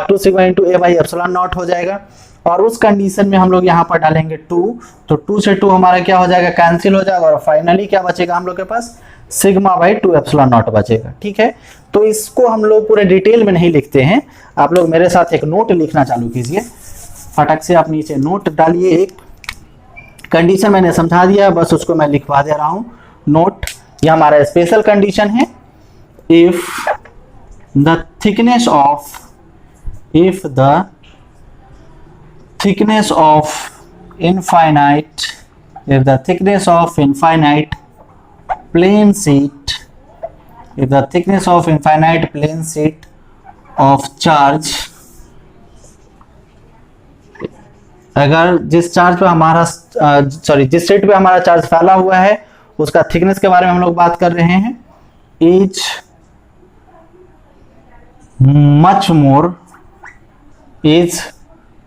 [SPEAKER 1] 2 sigma into A by epsilon not हो जाएगा। और उस कंडीशन में हम लोग यहाँ पर डालेंगे 2, तो 2 से 2 हमारा क्या हो जाएगा, कैंसिल हो जाएगा, और फाइनली क्या बचेगा हम लोग के पास, सिग्मा बाई 2 एप्सिलॉन नॉट बचेगा। ठीक है, तो इसको हम लोग पूरे डिटेल में नहीं लिखते हैं, आप लोग मेरे साथ एक नोट लिखना चालू कीजिए, फटक से आप नीचे नोट डालिए। एक कंडीशन मैंने समझा दिया, बस उसको मैं लिखवा दे रहा हूँ नोट। ये हमारा स्पेशल कंडीशन है, if the thickness of infinite plane sheet of charge, अगर जिस चार्ज पे हमारा जिस शीट पे हमारा चार्ज फैला हुआ है उसका थिकनेस के बारे में हम लोग बात कर रहे हैं, इज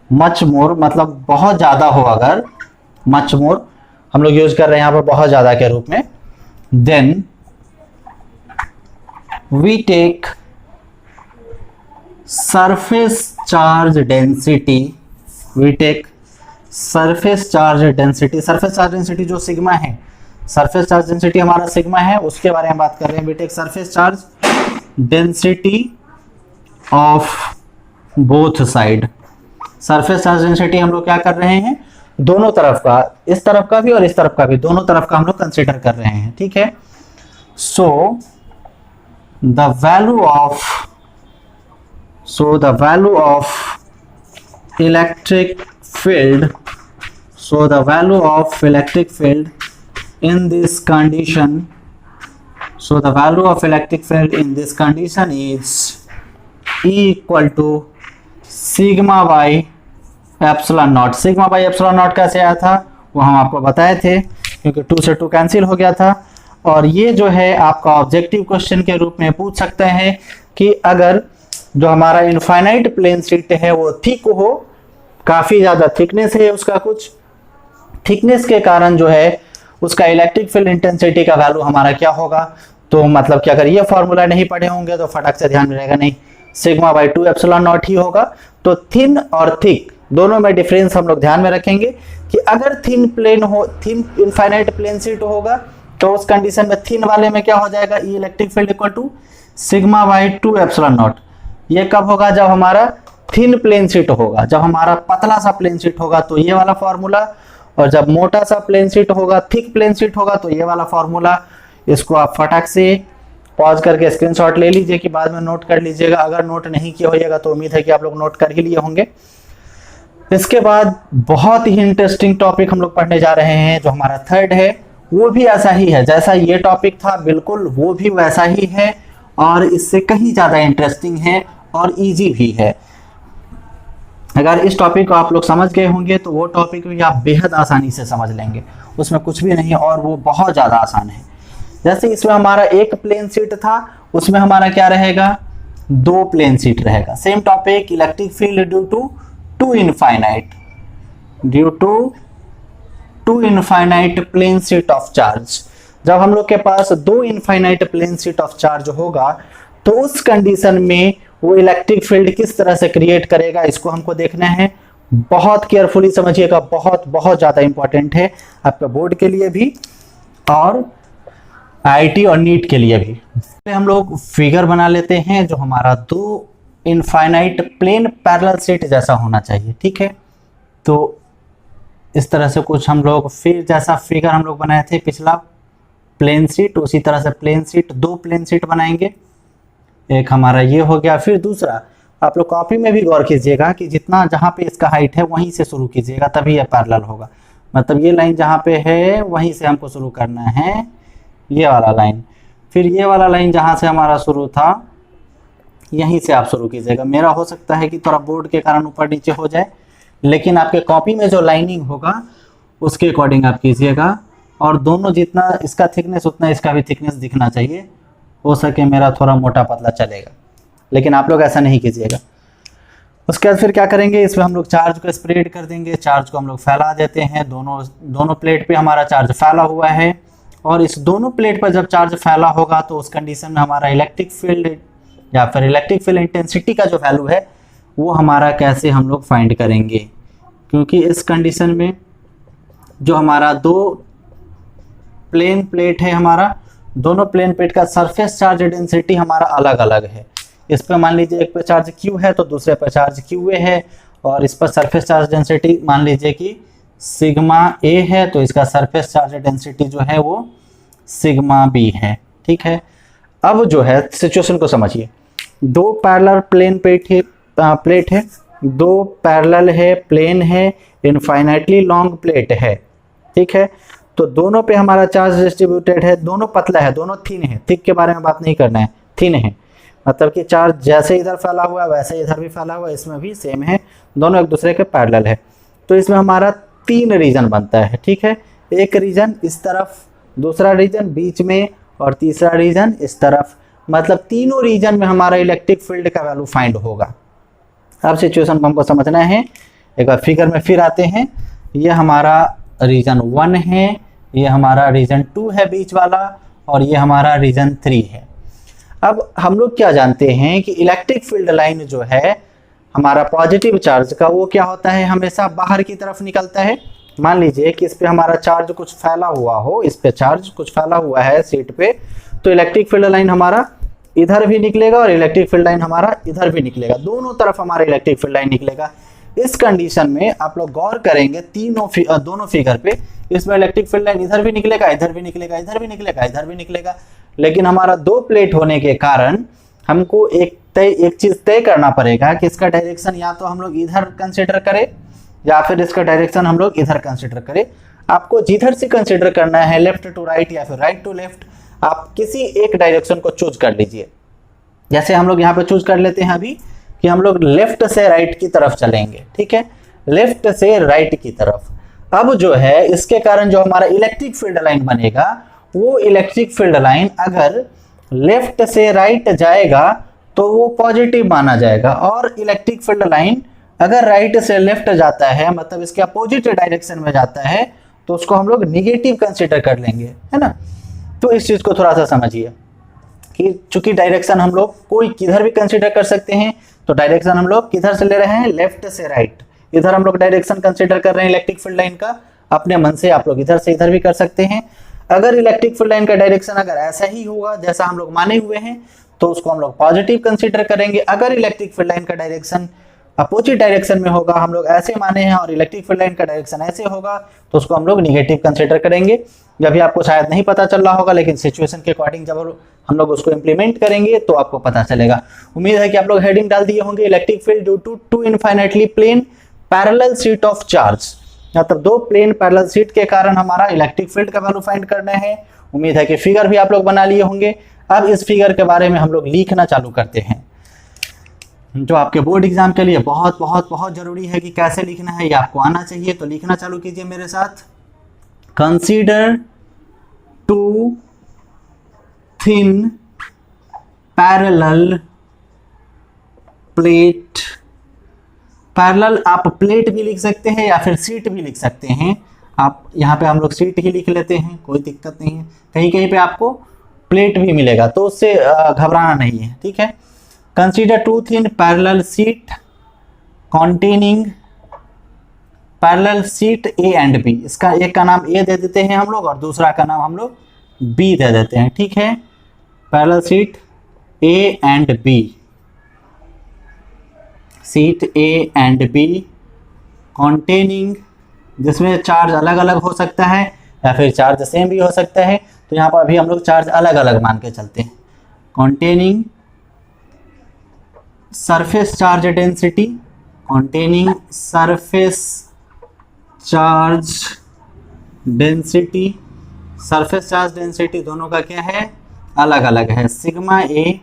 [SPEAKER 1] मच मोर मतलब बहुत ज्यादा हो, अगर मच मोर हम लोग यूज कर रहे हैं यहाँ पर बहुत ज्यादा के रूप में, then we take surface charge density, surface charge density जो सिग्मा है, सरफेस चार्ज डेंसिटी हमारा सिग्मा है, उसके बारे में बात कर रहे हैं। We take surface charge density of both side, surface charge density हम लोग क्या कर रहे हैं, दोनों तरफ का, इस तरफ का भी और इस तरफ का भी, दोनों तरफ का हम लोग कंसीडर कर रहे हैं। ठीक है, so the value of electric field in this condition, is E equal to sigma by epsilon not. Sigma by epsilon not कैसे आया था वो हम आपको बताए थे, क्योंकि 2 से 2 कैंसिल हो गया था। और ये जो है आपका ऑब्जेक्टिव क्वेश्चन के रूप में पूछ सकते हैं कि अगर जो हमारा इनफाइनाइट प्लेन शीट है वो थिक हो, काफी ज्यादा थिकनेस है उसका, कुछ थिकनेस के कारण जो है उसका इलेक्ट्रिक फील्ड इंटेंसिटी का वैल्यू हमारा क्या होगा। तो मतलब कि अगर ये फॉर्मूला नहीं पढ़े होंगे तो फटक से ध्यान में रहेगा, नहीं सिग्मा बाई 2 एप्सिलॉन नॉट ही होगा। तो थिन और थिक दोनों में डिफरेंस हम लोग ध्यान में रखेंगे कि अगर थिन इनफाइनाइट प्लेन शीट होगा तो उस कंडीशन में थिन वाले में क्या हो जाएगा, E electric field equal to sigma by 2 epsilon naught. ये कब होगा, जब हमारा थिन प्लेन शीट होगा, जब हमारा पतला सा प्लेन शीट होगा तो ये वाला फॉर्मूला, और जब मोटा सा प्लेन शीट होगा, थिक प्लेन शीट होगा तो ये वाला फॉर्मूला। इसको आप फटाक से पॉज करके स्क्रीनशॉट ले लीजिए कि बाद में नोट कर लीजिएगा, अगर नोट नहीं किया होइएगा तो उम्मीद है कि आप लोग नोट कर ही लिए होंगे। इसके बाद बहुत ही इंटरेस्टिंग टॉपिक हम लोग पढ़ने जा रहे हैं, जो हमारा थर्ड है, वो भी ऐसा ही है जैसा ये टॉपिक था, बिल्कुल वो भी वैसा ही है और इससे कहीं ज्यादा इंटरेस्टिंग है और इजी भी है। अगर इस टॉपिक को आप लोग समझ गए होंगे तो वो टॉपिक भी आप बेहद आसानी से समझ लेंगे, उसमें कुछ भी नहीं और वो बहुत ज्यादा आसान है। जैसे इसमें हमारा एक प्लेन शीट था, उसमें हमारा क्या रहेगा, 2 प्लेन शीट रहेगा। Same topic, electric field due to infinite plane sheet of charge. जब हम लोग के पास 2 infinite plane sheet of charge होगा तो उस कंडीशन में वो इलेक्ट्रिक फील्ड किस तरह से क्रिएट करेगा, इसको हमको देखना है। बहुत केयरफुली समझिएगा, बहुत ज्यादा इंपॉर्टेंट है आपके बोर्ड के लिए भी और आईटी और नीट के लिए भी। हम लोग फिगर बना लेते हैं जो हमारा 2 इनफाइनाइट प्लेन पैरेलल शीट जैसा होना चाहिए। ठीक है, तो इस तरह से कुछ हम लोग फिर जैसा फिगर हम लोग बनाए थे पिछला, प्लेन शीट, उसी तरह से प्लेन शीट, 2 प्लेन शीट बनाएंगे। एक हमारा ये हो गया, फिर दूसरा आप लोग कॉपी में भी गौर कीजिएगा कि जितना जहाँ पे इसका हाइट है वहीं से शुरू कीजिएगा, तभी ये पैरेलल होगा। मतलब ये लाइन जहाँ पे है वहीं से हमको शुरू करना है, ये वाला लाइन। फिर ये वाला लाइन जहाँ से हमारा शुरू था यहीं से आप शुरू कीजिएगा। मेरा हो सकता है कि थोड़ा बोर्ड के कारण ऊपर नीचे हो जाए, लेकिन आपके कॉपी में जो लाइनिंग होगा उसके अकॉर्डिंग आप कीजिएगा। और दोनों जितना इसका थिकनेस उतना इसका भी थिकनेस दिखना चाहिए, हो सके मेरा थोड़ा मोटा पतला चलेगा, लेकिन आप लोग ऐसा नहीं कीजिएगा। उसके बाद फिर क्या करेंगे, इसमें हम लोग चार्ज को स्प्रेड कर देंगे, चार्ज को हम लोग फैला देते हैं। दोनों प्लेट पे हमारा चार्ज फैला हुआ है और इस दोनों प्लेट पर जब चार्ज फैला होगा तो उस कंडीशन में हमारा इलेक्ट्रिक फील्ड या फिर इलेक्ट्रिक फील्ड इंटेंसिटी का जो वैल्यू है वो हमारा कैसे हम लोग फाइंड करेंगे, क्योंकि इस कंडीशन में जो हमारा दो प्लेन प्लेट है, हमारा दोनों प्लेन प्लेट का सरफेस चार्ज डेंसिटी हमारा अलग अलग है। इस पे मान लीजिए एक पे चार्ज Q है तो दूसरे पे चार्ज QA है, और इस पर सरफेस चार्ज डेंसिटी मान लीजिए कि सिग्मा A है तो इसका सरफेस चार्ज डेंसिटी जो है वो सिग्मा B है। ठीक है, अब जो है सिचुएशन को समझिए। दो पैरेलल प्लेन प्लेट है, दो पैरेलल है, प्लेन है, इनफाइनाइटली लॉन्ग प्लेट है। ठीक है, तो दोनों पे हमारा चार्ज डिस्ट्रीब्यूटेड है, दोनों पतला है, दोनों थिन है। थिक के बारे में बात नहीं करना है, थिन है मतलब कि चार्ज जैसे इधर फैला हुआ है वैसे इधर भी फैला हुआ है, इसमें भी सेम है, दोनों एक दूसरे के पैरेलल है। तो इसमें हमारा 3 रीजन बनता है। ठीक है, एक रीजन इस तरफ, दूसरा रीजन बीच में और तीसरा रीजन इस तरफ, मतलब तीनों रीजन में हमारा इलेक्ट्रिक फील्ड का वैल्यू फाइंड होगा। अब सिचुएशन को हमको समझना है, एक बार फिगर में फिर आते हैं। ये हमारा रीजन 1 है, ये हमारा रीजन 2 है बीच वाला, और ये हमारा रीजन 3 है। अब हम लोग क्या जानते हैं कि इलेक्ट्रिक फील्ड लाइन जो है हमारा पॉजिटिव चार्ज का, वो क्या होता है, हमेशा बाहर की तरफ निकलता है। मान लीजिए कि इस पे हमारा चार्ज कुछ फैला हुआ हो, इस पे चार्ज कुछ फैला हुआ है सीट पे, तो इलेक्ट्रिक फील्ड लाइन हमारा इधर भी निकलेगा और इलेक्ट्रिक फील्ड लाइन हमारा इधर भी निकलेगा, दोनों तरफ हमारा इलेक्ट्रिक फील्ड लाइन निकलेगा। इस कंडीशन में आप लोग गौर करेंगे दोनों फिगर पे, इसमें इलेक्ट्रिक फील्ड लाइन इधर भी निकलेगा, इधर भी निकलेगा, इधर भी निकलेगा, इधर भी निकलेगा। लेकिन हमारा दो प्लेट होने के कारण हमको एक चीज तय करना पड़ेगा कि इसका डायरेक्शन या तो हम लोग इधर कंसिडर करें या फिर इसका डायरेक्शन हम लोग इधर कंसिडर करें। आपको जिधर से कंसिडर करना है, लेफ्ट टू राइट या फिर राइट टू लेफ्ट, आप किसी एक डायरेक्शन को चूज कर लीजिए। जैसे हम लोग यहाँ पे चूज कर लेते हैं अभी कि हम लोग लेफ्ट से राइट की तरफ चलेंगे। ठीक है, लेफ्ट से राइट की तरफ। अब जो है इसके कारण जो हमारा इलेक्ट्रिक फील्ड लाइन बनेगा, वो इलेक्ट्रिक फील्ड लाइन अगर लेफ्ट से राइट जाएगा तो वो पॉजिटिव माना जाएगा, और इलेक्ट्रिक फील्ड लाइन अगर राइट से लेफ्ट जाता है, मतलब इसके अपोजिट डायरेक्शन में जाता है, तो उसको हम लोग निगेटिव कंसीडर कर लेंगे, है ना। तो इस चीज को थोड़ा सा समझिए कि चूंकि डायरेक्शन हम लोग कोई किधर भी कंसीडर कर सकते हैं, तो डायरेक्शन हम लोग किधर से ले रहे हैं, लेफ्ट से राइट। इधर हम लोग डायरेक्शन कंसीडर कर रहे हैं इलेक्ट्रिक फील्ड लाइन का, अपने मन से आप लोग इधर से इधर भी कर सकते हैं। अगर इलेक्ट्रिक फील्ड लाइन का डायरेक्शन अगर ऐसा ही होगा जैसा हम लोग माने हुए हैं, तो उसको हम लोग पॉजिटिव कंसीडर करेंगे। अगर इलेक्ट्रिक फील्ड लाइन का डायरेक्शन अपोजिट डायरेक्शन में होगा, हम लोग ऐसे माने हैं, और इलेक्ट्रिक फील्ड लाइन का डायरेक्शन ऐसे होगा, तो उसको हम लोग निगेटिव कंसीडर करेंगे। जब भी आपको शायद नहीं पता चल रहा होगा, लेकिन सिचुएशन के अकॉर्डिंग जब हम लोग उसको इंप्लीमेंट करेंगे तो आपको पता चलेगा। उम्मीद है कि आप लोग हेडिंग डाल दिए होंगे, electric field due to two infinitely plane parallel sheet of charge, मतलब दो प्लेन पैरेलल शीट के कारण हमारा इलेक्ट्रिक फील्ड का वैल्यू फाइंड करना है। उम्मीद है कि फिगर भी आप लोग बना लिए होंगे। अब इस फिगर के बारे में हम लोग लिखना चालू करते हैं, जो आपके बोर्ड एग्जाम के लिए बहुत बहुत बहुत जरूरी है कि कैसे लिखना है, ये आपको आना चाहिए। तो लिखना चालू कीजिए मेरे साथ। Consider two thin parallel plate, parallel आप प्लेट भी लिख सकते हैं या फिर सीट भी लिख सकते हैं। आप यहाँ पे हम लोग सीट ही लिख लेते हैं, कोई दिक्कत नहीं है। कहीं कहीं पे आपको प्लेट भी मिलेगा, तो उससे घबराना नहीं है, ठीक है। Consider two thin parallel sheet containing parallel sheet A and B. इसका एक का नाम ए दे देते हैं हम लोग और दूसरा का नाम हम लोग बी दे देते हैं, ठीक है। Parallel sheet A and B, sheet A and B containing, जिसमें चार्ज अलग अलग हो सकता है या फिर चार्ज सेम भी हो सकता है। तो यहाँ पर अभी हम लोग चार्ज अलग अलग मान के चलते हैं। Containing surface charge density, containing surface charge density, surface charge density दोनों का क्या है, अलग अलग है, sigma A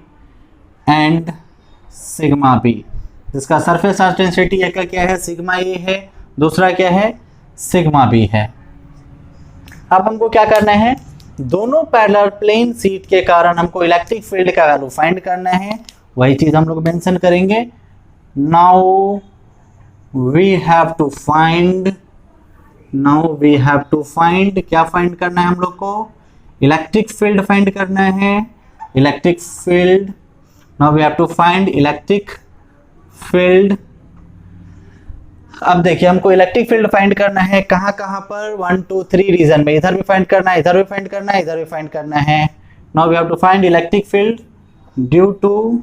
[SPEAKER 1] and sigma B. जिसका सरफेस चार्ज डेंसिटी एक का क्या है, सिग्मा ए है, दूसरा क्या है, सिग्मा बी है। अब हमको क्या करना है, दोनों पैरेलल प्लेन सीट के कारण हमको इलेक्ट्रिक फील्ड का वैल्यू फाइंड करना है। वही चीज हम लोग मेंशन करेंगे। Now we have to find, क्या फाइंड करना है हम लोग को, इलेक्ट्रिक फील्ड फाइंड करना है, electric field. Now we have to find electric field. अब देखिए हमको इलेक्ट्रिक फील्ड फाइंड करना है कहाँ कहाँ पर, 1 2 3 रीजन में, इधर भी फाइंड करना है, इधर भी फाइंड करना है, इधर भी फाइंड करना है। Now we have to find electric field due to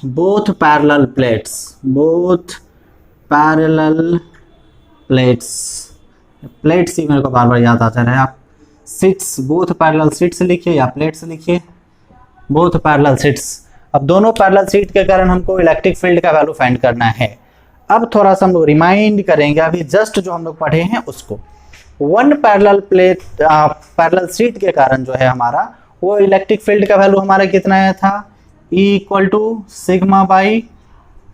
[SPEAKER 1] both parallel plates, both parallel plates, plates ही मेरे को बार बार याद आता रहा है, आप सीट्स, बोथ पैरेलल सीट्स लिखिए या प्लेट्स लिखिए, बोथ पैरेलल सीट्स। अब दोनों पैरेलल सीट के कारण हमको इलेक्ट्रिक फील्ड का वैल्यू फाइंड करना है। अब थोड़ा सा हम लोग रिमाइंड करेंगे अभी जस्ट जो हम लोग पढ़े हैं उसको। One parallel plate parallel seat के कारण जो है हमारा वो इलेक्ट्रिक फील्ड का वैल्यू हमारा कितना आया था, E equal to sigma by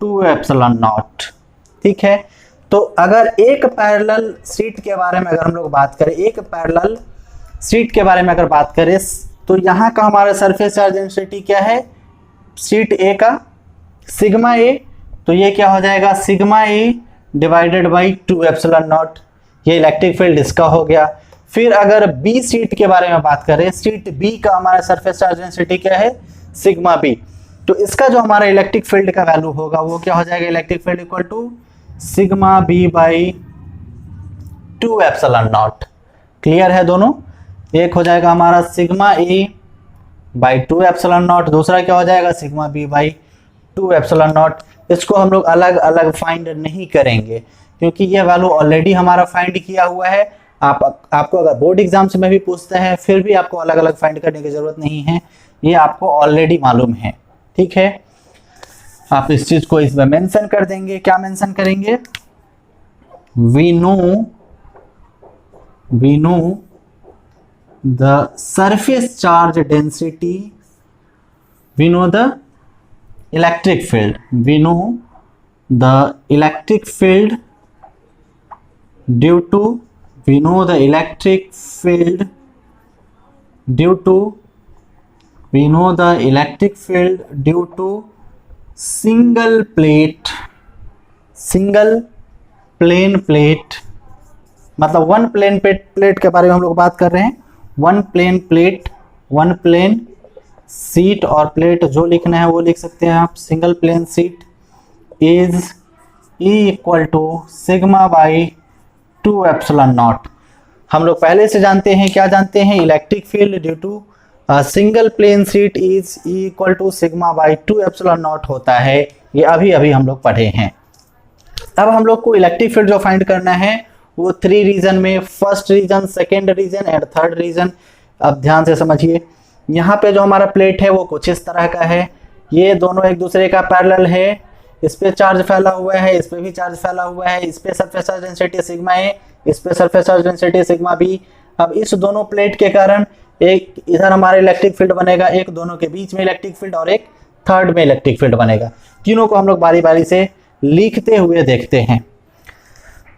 [SPEAKER 1] 2 epsilon naught. ठीक है, तो अगर एक पैरेलल सीट के बारे में अगर हम लोग बात करें, एक पैरेलल सीट के बारे में अगर बात करें, तो यहाँ का हमारा सरफेस चार्ज डेंसिटी क्या है, सीट ए का सिग्मा ए, तो ये क्या हो जाएगा sigma A divided by 2 epsilon naught, ये इलेक्ट्रिक फील्ड इसका हो गया। फिर अगर बी सीट के बारे में बात करें, सीट बी का हमारा सरफेस चार्ज डेंसिटी क्या है, सिग्मा बी, तो इसका जो हमारा इलेक्ट्रिक फील्ड का वैल्यू होगा वो क्या हो जाएगा, electric field equal to sigma B by 2 epsilon naught. Clear है दोनों, एक हो जाएगा हमारा sigma A by 2 epsilon naught, दूसरा क्या हो जाएगा sigma B by 2 epsilon naught. इसको हम लोग अलग अलग फाइंड नहीं करेंगे क्योंकि ये वैल्यू ऑलरेडी हमारा फाइंड किया हुआ है। आपको अगर बोर्ड एग्जाम्स में भी पूछते हैं फिर भी आपको अलग अलग फाइंड करने की जरूरत नहीं है, ये आपको ऑलरेडी मालूम है। ठीक है, आप इस चीज को इसमें मेंशन कर देंगे, क्या मेंशन करेंगे, we know the surface charge density, we know the electric field, we know the electric field due to, we know the electric field due to, we know the electric field due to single plate, single plane plate, मतलब one plane plate के बारे में हम लोग बात कर रहे हैं, one plane plate, one plane sheet, और प्लेट जो लिखना है वो लिख सकते हैं आप, single plane sheet is E equal to sigma by 2 epsilon naught. हम लोग पहले से जानते हैं, क्या जानते हैं, electric field due to single plane sheet is E equal to sigma by 2 epsilon naught होता है, ये अभी अभी हम लोग पढ़े हैं। अब हम लोग को इलेक्ट्रिक फील्ड जो फाइंड करना है वो 3 रीजन में, first region, second region and third region. अब ध्यान से समझिए, यहाँ पे जो हमारा प्लेट है वो कुछ इस तरह का है, ये दोनों एक दूसरे का पैरेलल है, इस पे चार्ज फैला हुआ है, इस पे भी चार्ज फैला हुआ है, इस पे surface charge density sigma A, इस पे surface charge density sigma B. अब इस दोनों प्लेट के कारण एक इधर हमारा इलेक्ट्रिक फील्ड बनेगा, एक दोनों के बीच में इलेक्ट्रिक फील्ड और एक थर्ड में इलेक्ट्रिक फील्ड बनेगा। तीनों को हम लोग बारी बारी से लिखते हुए देखते हैं।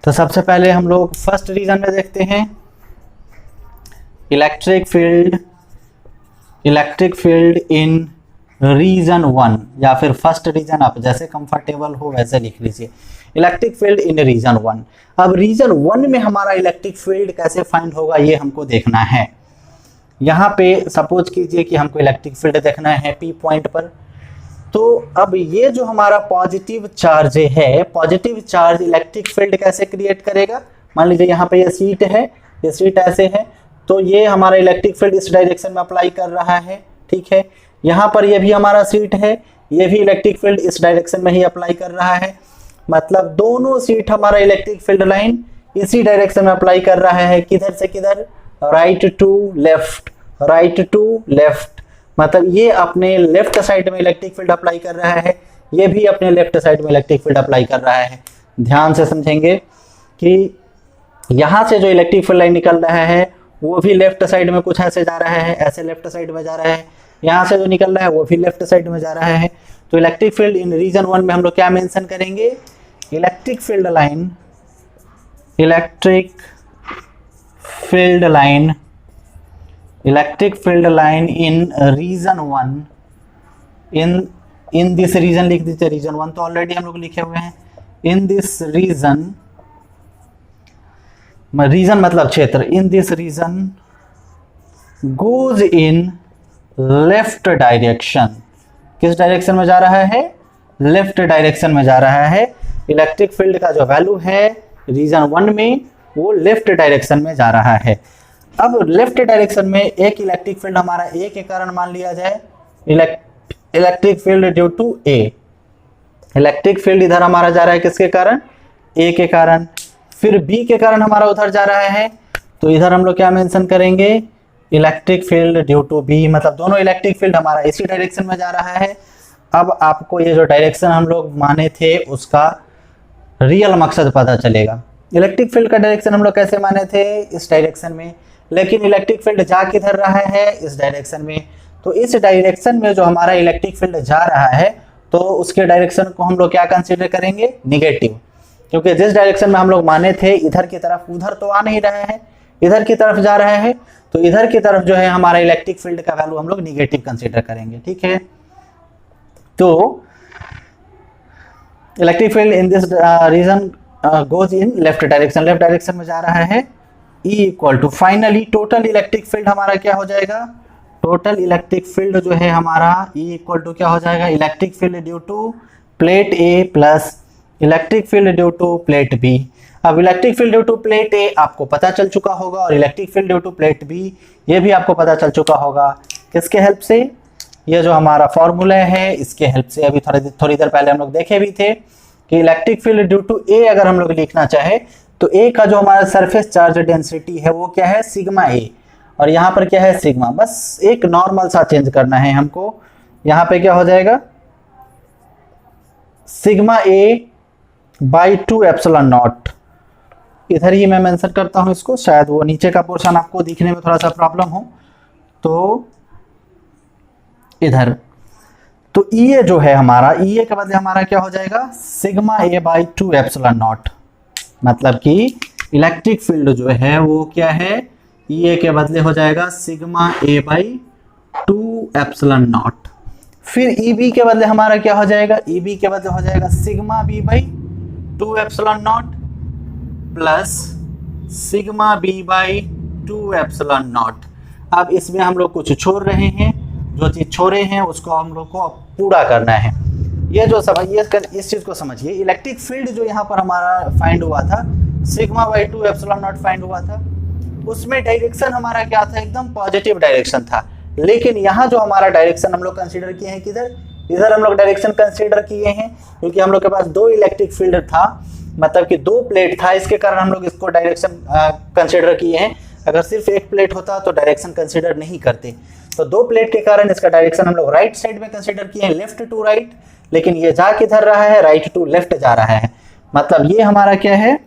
[SPEAKER 1] तो सबसे पहले हम लोग फर्स्ट रीजन में देखते हैं, इलेक्ट्रिक फील्ड इन रीजन 1 या फिर फर्स्ट रीजन, आप जैसे कंफर्टेबल हो वैसे लिख लीजिए, इलेक्ट्रिक फील्ड इन रीजन 1। अब रीजन 1 में हमारा इलेक्ट्रिक फील्ड कैसे फाइंड होगा ये हमको देखना है। यहाँ पे सपोज कीजिए कि हमको इलेक्ट्रिक फील्ड देखना है P पॉइंट पर, तो अब ये जो हमारा पॉजिटिव चार्ज है, पॉजिटिव चार्ज इलेक्ट्रिक फील्ड कैसे क्रिएट करेगा, मान लीजिए यहाँ पे ये सीट है, ये सीट ऐसे है, तो ये हमारा इलेक्ट्रिक फील्ड इस डायरेक्शन में अप्लाई कर रहा है। ठीक है, यहाँ पर ये भी हमारा सीट है, ये भी इलेक्ट्रिक फील्ड इस डायरेक्शन में ही अप्लाई कर रहा है, मतलब दोनों सीट हमारा इलेक्ट्रिक फील्ड लाइन इसी डायरेक्शन में अप्लाई कर रहा है, किधर से किधर, right to left, right to left, मतलब ये अपने लेफ्ट साइड में इलेक्ट्रिक फील्ड अप्लाई कर रहा है, ये भी अपने लेफ्ट साइड में इलेक्ट्रिक फील्ड अप्लाई कर रहा है। ध्यान से समझेंगे कि यहाँ से जो इलेक्ट्रिक फील्ड लाइन निकल रहा है वो भी लेफ्ट साइड में कुछ ऐसे जा रहा है, ऐसे लेफ्ट साइड में जा रहा है, यहाँ से जो निकल रहा है वो भी लेफ्ट साइड में जा रहा है। तो इलेक्ट्रिक फील्ड इन रीजन 1 में हम लोग क्या मेंशन करेंगे, electric field line, electric field line in region 1, in this region लिख दीजिए, रीजन 1 तो ऑलरेडी हम लोग लिखे हुए हैं, इन दिस रीजन, रीजन मतलब क्षेत्र, in this region goes in left direction, किस डायरेक्शन में जा रहा है? लेफ्ट डायरेक्शन में जा रहा है। इलेक्ट्रिक फील्ड का जो वैल्यू है रीजन 1 में वो लेफ्ट डायरेक्शन में जा रहा है। अब लेफ्ट डायरेक्शन में एक इलेक्ट्रिक फील्ड हमारा ए के कारण मान लिया जाए, electric field due to A, electric field इधर हमारा जा रहा है किसके कारण? ए के कारण। फिर बी के कारण हमारा उधर जा रहा है, तो इधर हम लोग क्या मेंशन करेंगे? Electric field due to B, मतलब दोनों इलेक्ट्रिक फील्ड हमारा इसी डायरेक्शन में जा रहा है। अब आपको ये जो डायरेक्शन हम लोग माने थे उसका रियल मकसद पता चलेगा। इलेक्ट्रिक फील्ड का डायरेक्शन हम लोग कैसे माने थे? इस डायरेक्शन में, लेकिन इलेक्ट्रिक फील्ड जा किधर रहा है? इस डायरेक्शन में। तो इस डायरेक्शन में जो हमारा इलेक्ट्रिक फील्ड जा रहा है तो उसके डायरेक्शन को हम लोग क्या कंसीडर करेंगे? निगेटिव, क्योंकि जिस डायरेक्शन में हम लोग माने थे इधर की तरफ, उधर तो आ नहीं रहा है, इधर की तरफ जा रहा है, तो इधर की तरफ जो है हमारा इलेक्ट्रिक फील्ड का वैल्यू हम लोग निगेटिव कंसीडर करेंगे। ठीक है, तो electric field in this region goes in left direction, left direction में जा रहा है। E equal to finally total electric field हमारा क्या हो जाएगा? टोटल इलेक्ट्रिक फील्ड जो है हमारा E इक्वल टू क्या हो जाएगा? Electric field due to plate A plus electric field due to plate B। अब electric field due to plate A आपको पता चल चुका होगा और electric field due to plate B ये भी आपको पता चल चुका होगा। किसके हेल्प से? ये जो हमारा फॉर्मूला है इसके हेल्प से। अभी थोड़ी देर पहले हम लोग देखे भी थे कि इलेक्ट्रिक फील्ड ड्यू टू ए अगर हम लोग लिखना चाहे तो ए का जो हमारा सरफेस चार्ज डेंसिटी है वो क्या है? सिग्मा ए, और यहाँ पर क्या है? सिग्मा। बस एक नॉर्मल सा चेंज करना है हमको। यहाँ पे क्या हो जाएगा? Sigma A by 2 epsilon not. इधर ही मैं मेंशन करता हूँ इसको, शायद वो नीचे का पोर्शन आपको दिखने में थोड़ा सा प्रॉब्लम हो, तो इधर तो ई जो है हमारा, ई के बदले हमारा क्या हो जाएगा? Sigma A by 2 epsilon not. मतलब कि इलेक्ट्रिक फील्ड जो है वो क्या है? ई के बदले हो जाएगा sigma A by 2 epsilon not. फिर ई बी के बदले हमारा क्या हो जाएगा? ई बी के बदले हो जाएगा sigma B by 2 epsilon naught plus sigma B by 2 epsilon naught. अब इसमें हम लोग कुछ छोड़ रहे हैं, जो चीज छोड़े हैं उसको हम लोग को पूरा करना है। ये जो समझिए, इस चीज को समझिए, इलेक्ट्रिक फील्ड जो यहाँ पर हमारा फाइंड हुआ था sigma by 2 epsilon not find हुआ था, उसमें डायरेक्शन हमारा क्या था? एकदम पॉजिटिव डायरेक्शन था। लेकिन यहाँ जो हमारा डायरेक्शन हम लोग कंसीडर किए हैं किधर? इधर हम लोग डायरेक्शन कंसीडर किए हैं क्योंकि हम लोग के पास 2 इलेक्ट्रिक फील्ड था, मतलब कि 2 प्लेट था, इसके कारण हम लोग इसको डायरेक्शन कंसीडर किए हैं। अगर सिर्फ एक प्लेट होता तो डायरेक्शन कंसीडर नहीं करते। तो 2 प्लेट के कारण इसका डायरेक्शन हम लोग राइट साइड में कंसीडर किए हैं, लेफ्ट टू राइट। लेकिन ये जा किधर रहा है? राइट टू लेफ्ट जा रहा है। मतलब ये हमारा क्या है?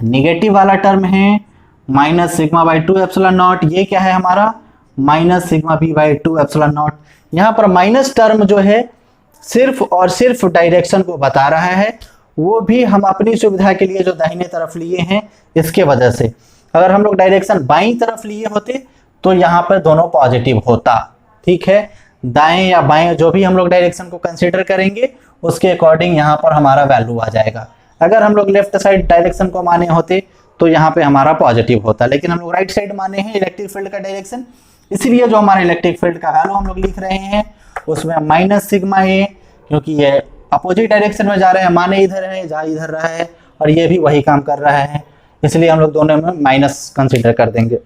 [SPEAKER 1] निगेटिव वाला टर्म है minus sigma by 2 epsilon naught. ये क्या है हमारा? Minus sigma B by 2 epsilon naught. यहाँ पर माइनस टर्म जो है सिर्फ और सिर्फ डायरेक्शन को बता रहा है, वो भी हम अपनी सुविधा के लिए जो दाहिने तरफ लिए हैं इसके वजह से। अगर हम लोग डायरेक्शन बाईं तरफ लिए होते तो यहाँ पर दोनों पॉजिटिव होता। ठीक है, दाएं या बाएं जो भी हम लोग डायरेक्शन को कंसीडर करेंगे उसके अकॉर्डिंग यहाँ पर हमारा वैल्यू आ जाएगा। अगर हम लोग लेफ्ट साइड डायरेक्शन को माने होते तो यहाँ पे हमारा पॉजिटिव होता, लेकिन हम लोग राइट साइड माने हैं इलेक्ट्रिक फील्ड का डायरेक्शन, इसलिए जो हमारा इलेक्ट्रिक फील्ड का वैल्यू हम लोग लिख रहे हैं उसमें माइनस सिग्मा ए, क्योंकि ये अपोजिट डायरेक्शन में जा रहे हैं, माने इधर है, जा इधर रहा है, और ये भी वही काम कर रहा है, इसलिए हम लोग दोनों में माइनस कंसीडर कर देंगे,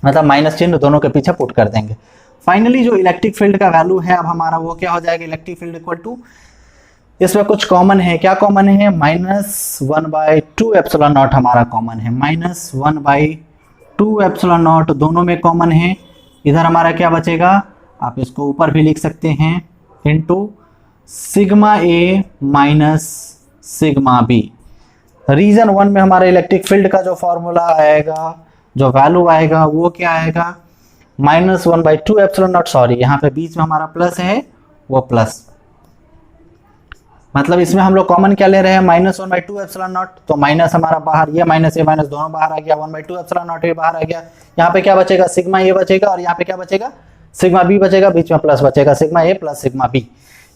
[SPEAKER 1] मतलब माइनस चिन्ह दोनों के पीछे पुट कर देंगे। फाइनली जो इलेक्ट्रिक फील्ड का वैल्यू है अब हमारा वो क्या हो जाएगा? इलेक्ट्रिक फील्ड इक्वल टू, इसमें कुछ कॉमन है, क्या कॉमन है? -1/2 एप्सिलॉन नॉट हमारा कॉमन है, -1/2 एप्सिलॉन नॉट दोनों में कॉमन है। इधर हमारा क्या बचेगा? आप इसको ऊपर भी लिख सकते हैं, into sigma A minus sigma B. Reason 1 में हमारे इलेक्ट्रिक फील्ड का जो फॉर्मूला आएगा, जो वैल्यू आएगा वो क्या आएगा? -1/2 एप्सिलॉन नॉट, सॉरी यहाँ पे बीच में हमारा प्लस है, वो प्लस, मतलब इसमें हम लोग कॉमन क्या ले रहे हैं? -1/2 एप्सिलॉन नॉट, तो माइनस हमारा बाहर, ये माइनस ये माइनस दोनों बाहर आ गया, 1/2 एप्सिलॉन नॉट ये बाहर आ गया। यहाँ पे क्या बचेगा? सिग्मा ए बचेगा, और यहाँ पे क्या बचेगा? सिग्मा बी बचेगा, बीच में प्लस बचेगा, sigma A plus sigma B.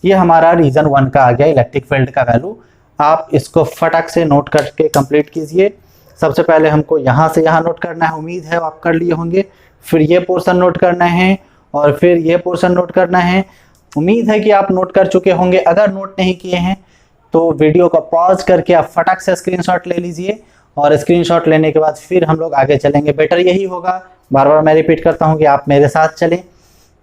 [SPEAKER 1] ये हमारा रीजन 1 का आ गया इलेक्ट्रिक फील्ड का वैल्यू। आप इसको फटाक से नोट करके कंप्लीट कीजिए। सबसे पहले हमको यहाँ से यहाँ नोट करना है, उम्मीद है आप कर लिए होंगे। फिर ये पोर्शन नोट करना है और फिर ये पोर्शन नोट करना है। उम्मीद है कि आप नोट कर चुके होंगे। अगर नोट नहीं किए हैं तो वीडियो को पॉज करके आप फटाक से स्क्रीनशॉट ले लीजिए और स्क्रीनशॉट लेने के बाद फिर हम लोग आगे चलेंगे। बेटर यही होगा, बार बार मैं रिपीट करता हूँ कि आप मेरे साथ चलें,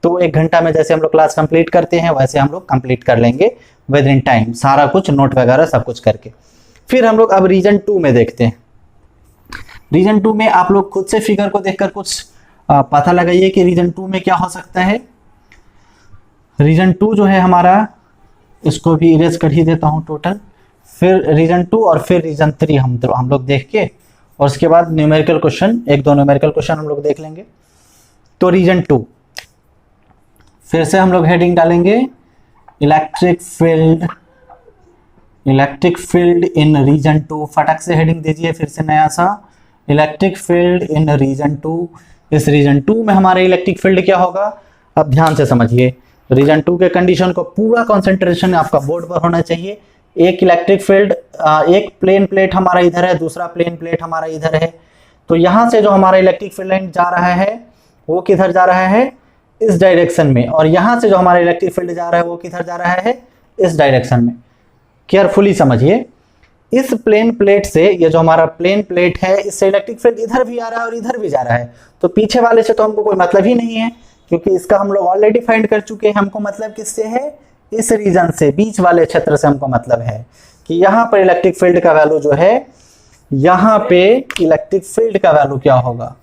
[SPEAKER 1] तो 1 घंटा में जैसे हम लोग क्लास कंप्लीट करते हैं वैसे हम लोग कंप्लीट कर लेंगे विद इन टाइम, सारा कुछ नोट वगैरह सब कुछ करके। फिर हम लोग अब रीजन 2 में देखते हैं। रीजन 2 में आप लोग खुद से फिगर को देखकर कुछ पता लगाइए कि रीजन 2 में क्या हो सकता है। रीजन 2 जो है हमारा, इसको भी इरेज कर ही देता हूं टोटल। फिर रीजन 2 और फिर रीजन 3 हम लोग देख के, और उसके बाद न्यूमेरिकल क्वेश्चन, 1-2 न्यूमेरिकल क्वेश्चन हम लोग देख लेंगे। तो रीजन 2 फिर से हम लोग हेडिंग डालेंगे इलेक्ट्रिक फील्ड इन रीजन 2। फटाक से हेडिंग दीजिए फिर से नया सा, इलेक्ट्रिक फील्ड इन रीजन 2। इस रीजन 2 में हमारे इलेक्ट्रिक फील्ड क्या होगा, अब ध्यान से समझिए। रीजन 2 के कंडीशन को पूरा कंसंट्रेशन आपका बोर्ड पर होना चाहिए। एक इलेक्ट्रिक फील्ड, एक प्लेन प्लेट हमारा इधर है, दूसरा प्लेन प्लेट हमारा इधर है। तो यहां से जो हमारा इलेक्ट्रिक फील्ड लाइन जा रहा है वो किधर जा रहा है, इस डायरेक्शन में, और यहां से जो हमारा इलेक्ट्रिक फील्ड जा रहा है वो किधर जा रहा है, इस डायरेक्शन में। केयरफुली समझिए, इस प्लेन प्लेट से, ये जो हमारा प्लेन प्लेट है, इससे इलेक्ट्रिक फील्ड इधर भी आ रहा है और इधर भी जा रहा है। तो पीछे वाले से तो हमको कोई मतलब ही नहीं है, क्योंकि इसका हम लोग ऑलरेडी फाइंड कर चुके हैं। हमको मतलब किससे है, इस रीजन से, बीच वाले क्षेत्र से हमको मतलब है कि यहाँ पर इलेक्ट्रिक फील्ड का वैल्यू जो है, यहाँ पे इलेक्ट्रिक फील्ड का वैल्यू क्या होगा,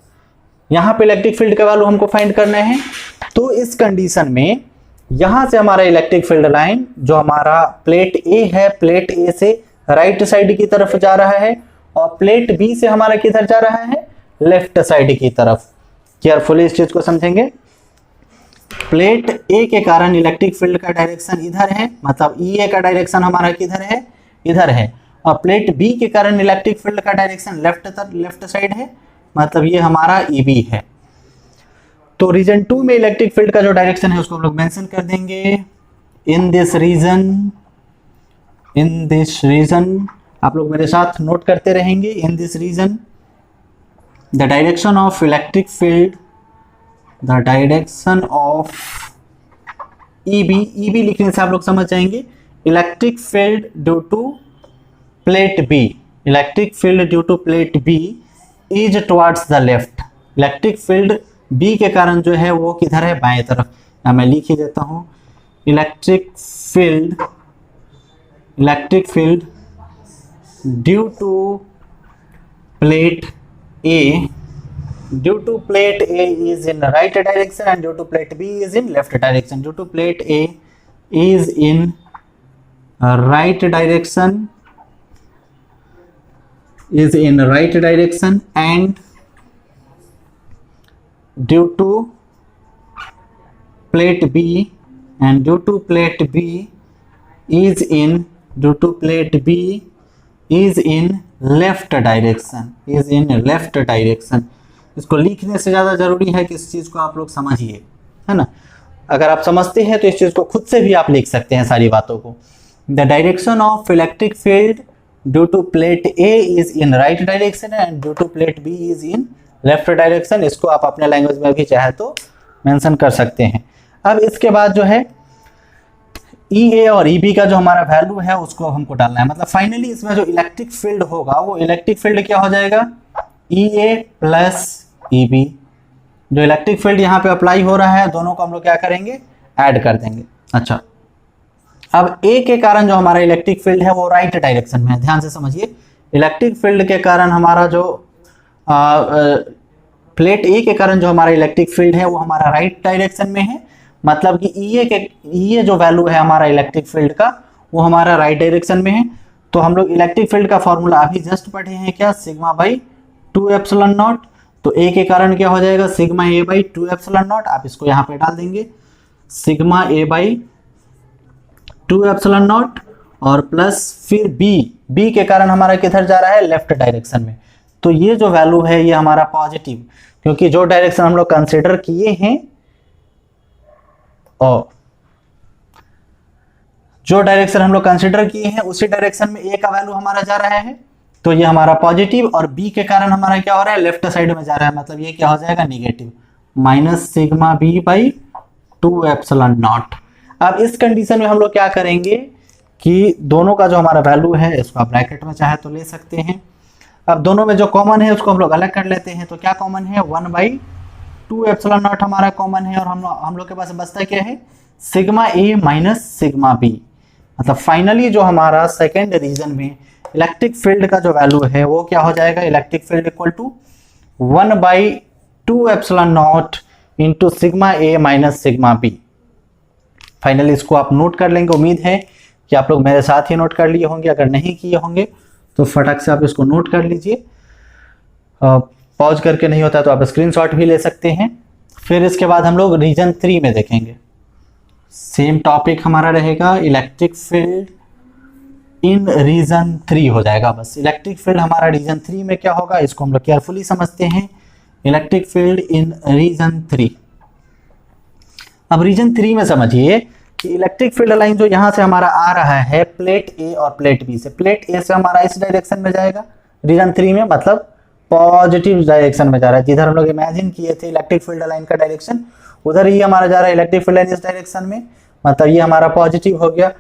[SPEAKER 1] यहाँ पे इलेक्ट्रिक फील्ड का वैल्यू हमको फाइंड करना है। तो इस कंडीशन में यहां से हमारा इलेक्ट्रिक फील्ड लाइन जो हमारा प्लेट ए है, प्लेट ए से राइट साइड की तरफ जा रहा है और प्लेट बी से हमारा किधर जा रहा है, लेफ्ट साइड की तरफ। केयरफुली इस चीज को समझेंगे। प्लेट ए के कारण इलेक्ट्रिक फील्ड का डायरेक्शन इधर है, मतलब ई ए का डायरेक्शन हमारा किधर है, इधर है। और प्लेट बी के कारण इलेक्ट्रिक फील्ड का डायरेक्शन लेफ्ट साइड है, मतलब ये हमारा ई बी है। तो रीजन 2 में इलेक्ट्रिक फील्ड का जो डायरेक्शन है उसको हम लोग मेंशन कर देंगे। इन दिस रीजन आप लोग मेरे साथ नोट करते रहेंगे। In this region the direction of electric field, the direction of E B लिखने से आप लोग समझ जाएंगे। Electric field due to plate B, electric field due to plate B is towards the left. Electric field B के कारण जो है वो किधर है, बाएं तरफ। या मैं लिख ही देता हूं, electric field due to plate A is in right direction and due to plate B is in left direction. Due to plate A is in right direction, and due to plate B is in left direction. इसको लिखने से ज़्यादा जरूरी है कि इस चीज़ को आप लोग समझिए, है ना। अगर आप समझते हैं तो इस चीज़ को खुद से भी आप लिख सकते हैं सारी बातों को। The direction of electric field due to plate A is in right direction and due to plate B is in left direction. इसको आप अपने लैंग्वेज में भी चाहे तो मेंशन कर सकते हैं। अब इसके बाद जो है ई ए और ई बी का जो हमारा वैल्यू है उसको हमको डालना है। मतलब फाइनली इसमें जो इलेक्ट्रिक फील्ड होगा वो इलेक्ट्रिक फील्ड क्या हो जाएगा, ई ए प्लस ई बी। जो इलेक्ट्रिक फील्ड यहाँ पे अप्लाई हो रहा है दोनों को हम लोग क्या करेंगे, ऐड कर देंगे। अच्छा, अब ए के कारण जो हमारा इलेक्ट्रिक फील्ड है वो राइट डायरेक्शन में है। ध्यान से समझिए, इलेक्ट्रिक फील्ड के कारण हमारा जो प्लेट ए के कारण जो हमारा इलेक्ट्रिक फील्ड है वो हमारा राइट डायरेक्शन में है। मतलब कि ई ए जो वैल्यू है हमारा इलेक्ट्रिक फील्ड का वो हमारा राइट डायरेक्शन में है। तो हम लोग इलेक्ट्रिक फील्ड का फॉर्मूला अभी जस्ट पढ़े हैं, क्या, सिग्मा बाई 2 एप्सिलॉन नॉट। तो ए के कारण क्या हो जाएगा, sigma A by 2 epsilon not. आप इसको यहाँ पे डाल देंगे, sigma A by 2 epsilon naught, और प्लस फिर बी के कारण हमारा किधर जा रहा है, लेफ्ट डायरेक्शन में। तो ये जो वैल्यू है ये हमारा पॉजिटिव, क्योंकि जो डायरेक्शन हम लोग कंसिडर किए हैं और जो डायरेक्शन हम लोग कंसिडर किए हैं उसी डायरेक्शन में ए का वैल्यू हमारा जा रहा है। तो ये हमारा पॉजिटिव, और बी के कारण हमारा क्या हो रहा है, लेफ्ट साइड में जा रहा है, मतलब ये क्या हो जाएगा, negative, minus sigma B by 2 epsilon naught. अब इस कंडीशन में हम लोग क्या करेंगे कि दोनों का जो हमारा वैल्यू है इसको आप ब्रैकेट में चाहे तो ले सकते हैं। अब दोनों में जो कॉमन है उसको हम लोग अलग कर लेते हैं, तो क्या कॉमन है, 1/2 एप्सिलॉन नॉट हमारा कॉमन है, और हम लोग के पास बचता क्या है, sigma A minus sigma B. मतलब फाइनली जो हमारा सेकेंड रीजन में इलेक्ट्रिक फील्ड का जो वैल्यू है वो क्या हो जाएगा, electric field equal to 1/2 epsilon naught into sigma A minus sigma B. Finally इसको आप नोट कर लेंगे, उम्मीद है कि आप लोग मेरे साथ ही नोट कर लिए होंगे, अगर नहीं किए होंगे तो फटाक से आप इसको नोट कर लीजिए। पॉज करके नहीं होता तो आप स्क्रीनशॉट भी ले सकते हैं। फिर इसके बाद हम लोग रीजन 3 में देखेंगे, सेम टॉपिक हमारा रहेगा, इलेक्ट्रिक फील्ड इन रीजन 3 हो जाएगा। बस इलेक्ट्रिक फील्ड हमारा रीजन 3 में क्या होगा इसको हम लोग केयरफुली समझते हैं, इलेक्ट्रिक फील्ड इन रीजन 3। अब रीजन 3 में समझिए कि इलेक्ट्रिक फील्ड लाइन जो यहाँ से हमारा आ रहा है प्लेट ए और प्लेट बी से, प्लेट ए से हमारा इस डायरेक्शन में जाएगा रीजन 3 में, मतलब पॉजिटिव डायरेक्शन में जा रहा है। जिधर हम लोग इमेजिन किए थे इलेक्ट्रिक फील्ड लाइन का डायरेक्शन उधर ही हमारा जा रहा है इलेक्ट्रिक फील्ड लाइन इस डायरेक्शन में, मतलब ये हमारा पॉजिटिव हो गया।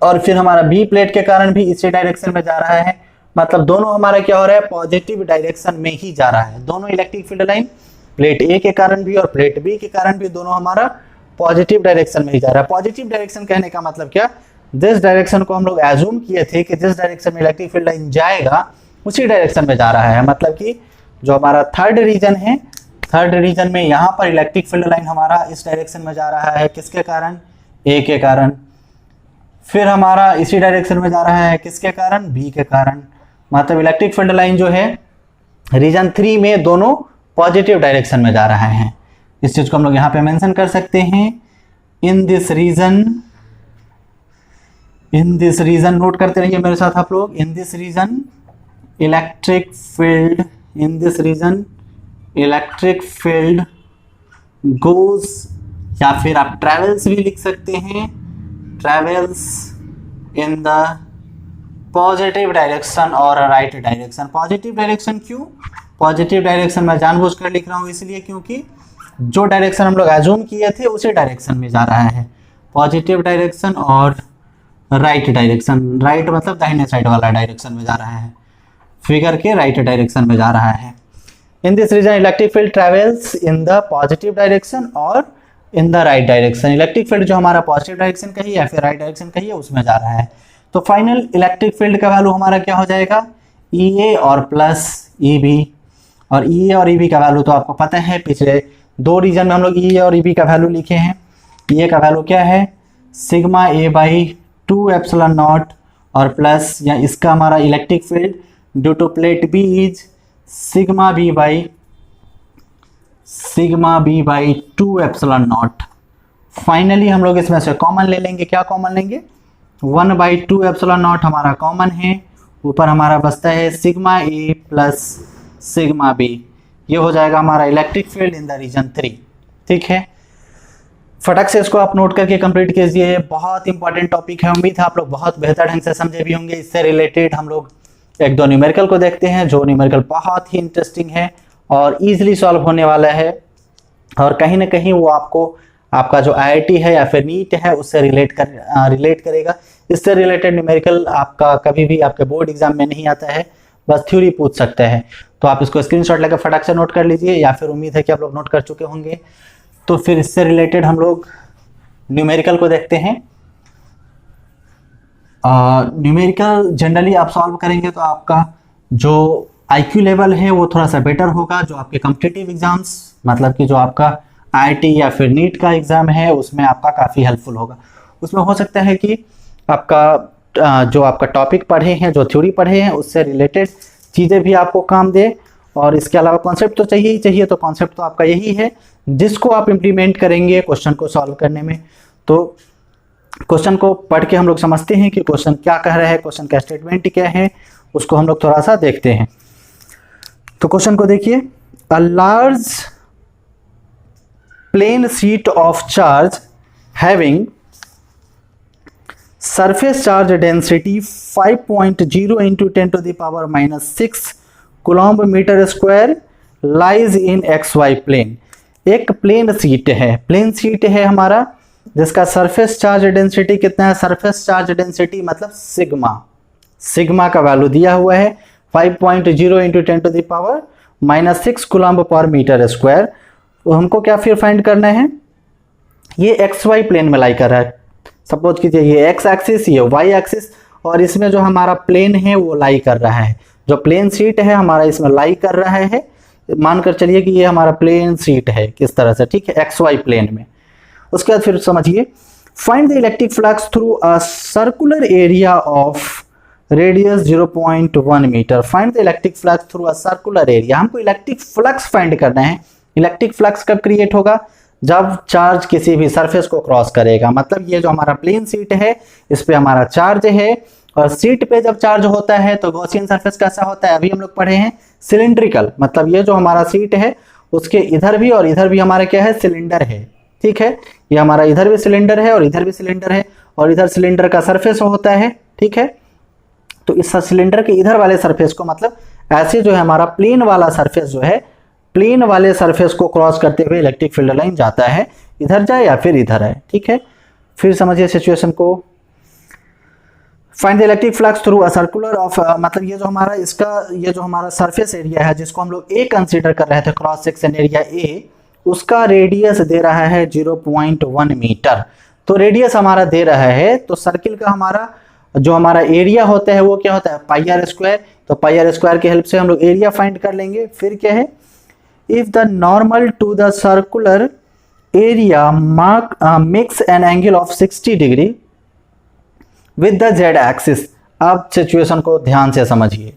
[SPEAKER 1] और फिर हमारा बी प्लेट के कारण भी इसी डायरेक्शन में जा रहा है, मतलब दोनों हमारा क्या हो रहा है, पॉजिटिव डायरेक्शन में ही जा रहा है। दोनों इलेक्ट्रिक फील्ड लाइन प्लेट ए के कारण भी और प्लेट बी के कारण भी दोनों हमारा पॉजिटिव डायरेक्शन में ही जा रहा है। पॉजिटिव डायरेक्शन कहने का मतलब क्या, जिस डायरेक्शन को हम लोग एज्यूम किए थे कि जिस डायरेक्शन में इलेक्ट्रिक फील्ड लाइन जाएगा उसी डायरेक्शन में जा रहा है। मतलब कि जो हमारा थर्ड रीजन है, थर्ड रीजन में यहाँ पर इलेक्ट्रिक फील्ड लाइन हमारा इस डायरेक्शन में जा रहा है, किसके कारण, ए के कारण। फिर हमारा इसी डायरेक्शन में जा रहा है किसके कारण, बी के कारण। मतलब इलेक्ट्रिक फील्ड लाइन जो है रीजन 3 में दोनों पॉजिटिव डायरेक्शन में जा रहा है। इस चीज को हम लोग यहाँ पे मेंशन कर सकते हैं, इन दिस रीजन नोट करते रहिए मेरे साथ आप लोग, in this region electric field, in this region electric field goes, या फिर आप ट्रेवल्स भी लिख सकते हैं, travels in the positive direction और राइट डायरेक्शन। पॉजिटिव डायरेक्शन क्यों, पॉजिटिव डायरेक्शन मैं जानबूझकर लिख रहा हूँ इसलिए क्योंकि जो डायरेक्शन हम लोग एज्यूम किए थे उसी डायरेक्शन में जा रहा है, पॉजिटिव डायरेक्शन और राइट डायरेक्शन। राइट मतलब दाहिने साइड वाला डायरेक्शन में जा रहा है, फिगर के राइट डायरेक्शन में जा रहा है। In this region electric field travels in the positive direction और in the right direction. Electric field जो हमारा पॉजिटिव डायरेक्शन का ही या फिर राइट डायरेक्शन का ही है उसमें जा रहा है। तो फाइनल इलेक्ट्रिक फील्ड का वैल्यू हमारा क्या हो जाएगा, ई ए और प्लस ई बी। और ई ए और ई बी का वैल्यू तो आपको पता है, पिछले 2 रीजन में हम लोग ई ए और ई बी का वैल्यू लिखे हैं। ई ए का वैल्यू क्या है, sigma A by 2 epsilon naught, और प्लस या इसका हमारा electric field due to plate B is sigma B by 2 epsilon naught. Finally हम लोग इसमें से कॉमन ले लेंगे, क्या कॉमन लेंगे, 1/2 एप्सिलॉन नॉट हमारा कॉमन है, ऊपर हमारा बचता है sigma A plus sigma B. ये हो जाएगा हमारा electric field in the region 3। ठीक है, फटक से इसको आप नोट करके कंप्लीट कीजिए, बहुत इंपॉर्टेंट टॉपिक है। उम्मीद है आप लोग बहुत बेहतर ढंग से समझे भी होंगे। इससे रिलेटेड हम लोग 1-2 न्यूमेरिकल को देखते हैं, जो न्यूमेरिकल बहुत ही इंटरेस्टिंग है और इजीली सॉल्व होने वाला है, और कहीं ना कहीं वो आपको आपका जो IIT है या फिर नीट है उससे रिलेट करेगा। इससे रिलेटेड न्यूमेरिकल आपका कभी भी आपके बोर्ड एग्जाम में नहीं आता है, बस थ्योरी पूछ सकते हैं। तो आप इसको स्क्रीनशॉट लेकर फटाक से नोट कर लीजिए, या फिर उम्मीद है कि आप लोग नोट कर चुके होंगे। तो फिर इससे रिलेटेड हम लोग न्यूमेरिकल को देखते हैं। न्यूमेरिकल जनरली आप सॉल्व करेंगे तो आपका जो IQ लेवल है वो थोड़ा सा बेटर होगा। जो आपके कॉम्पिटिटिव एग्जाम्स, मतलब कि जो आपका IIT या फिर नीट का एग्जाम है उसमें आपका काफ़ी हेल्पफुल होगा। उसमें हो सकता है कि आपका जो आपका टॉपिक पढ़े हैं, जो थ्योरी पढ़े हैं, उससे रिलेटेड चीज़ें भी आपको काम दे। और इसके अलावा कॉन्सेप्ट तो चाहिए ही चाहिए, तो कॉन्सेप्ट तो आपका यही है जिसको आप इम्प्लीमेंट करेंगे क्वेश्चन को सॉल्व करने में। तो क्वेश्चन को पढ़ के हम लोग समझते हैं कि क्वेश्चन क्या कह रहा है, क्वेश्चन का स्टेटमेंट क्या है, उसको हम लोग थोड़ा सा देखते हैं। तो क्वेश्चन को देखिए, a large plane sheet of charge having surface charge density 5.0 into 10⁻⁻6 coulomb metre square lies in XY plane. एक प्लेन शीट है हमारा, जिसका सरफेस चार्ज डेंसिटी कितना है, सरफेस चार्ज डेंसिटी मतलब सिग्मा का वैल्यू दिया हुआ है 5.0 into 10⁻⁻6 coulomb per metre square. तो हमको क्या फिर फाइंड करना है, ये XY प्लेन में लाई कर रहा है। सपोज कीजिए ये x एक्सिस, ये y एक्सिस, और इसमें जो हमारा प्लेन है वो लाई कर रहा है, जो प्लेन शीट है हमारा इसमें लाई कर रहा है। मानकर चलिए कि ये हमारा प्लेन शीट है किस तरह से, ठीक है, XY प्लेन में। उसके बाद फिर समझिए, find the electric flux through a circular area of radius 0.1 metre. Find the electric flux through a circular area. हमको इलेक्ट्रिक फ्लक्स फाइंड करना है। इलेक्ट्रिक फ्लक्स कब क्रिएट होगा, जब चार्ज किसी भी सरफेस को क्रॉस करेगा। मतलब ये जो हमारा प्लेन शीट है इस पे हमारा चार्ज है, और शीट पे जब चार्ज होता है तो गॉसियन सरफेस कैसा होता है, अभी हम लोग पढ़े हैं सिलिंड्रिकल। मतलब ये जो हमारा शीट है उसके इधर भी और इधर भी हमारा क्या है, सिलेंडर है, ठीक है। ये हमारा इधर भी सिलेंडर है और इधर भी सिलेंडर है, और इधर सिलेंडर का सरफेस होता है, ठीक है। तो इस सिलेंडर के इधर वाले सरफेस को, मतलब ऐसे जो है हमारा प्लेन वाला सरफेस जो है, प्लेन वाले सरफेस को क्रॉस करते हुए इलेक्ट्रिक फील्ड लाइन जाता है, इधर जाए या फिर इधर है, ठीक है। फिर समझिए सिचुएशन को, find the electric flux through a circular of, मतलब ये जो हमारा ये जो हमारा सरफेस एरिया है जिसको हम लोग ए कंसीडर कर रहे थे, क्रॉस सेक्शन एरिया ए, उसका रेडियस दे रहा है 0.1 मीटर। तो रेडियस हमारा दे रहा है, तो सर्किल का हमारा जो हमारा एरिया होता है वो क्या होता है, पाई आर स्क्वायर। तो पाई आर स्क्वायर की हेल्प से हम लोग एरिया फाइंड कर लेंगे। फिर क्या है, if the normal to the circular area makes an angle of 60 degree with the Z axis. अब सिचुएशन को ध्यान से समझिए,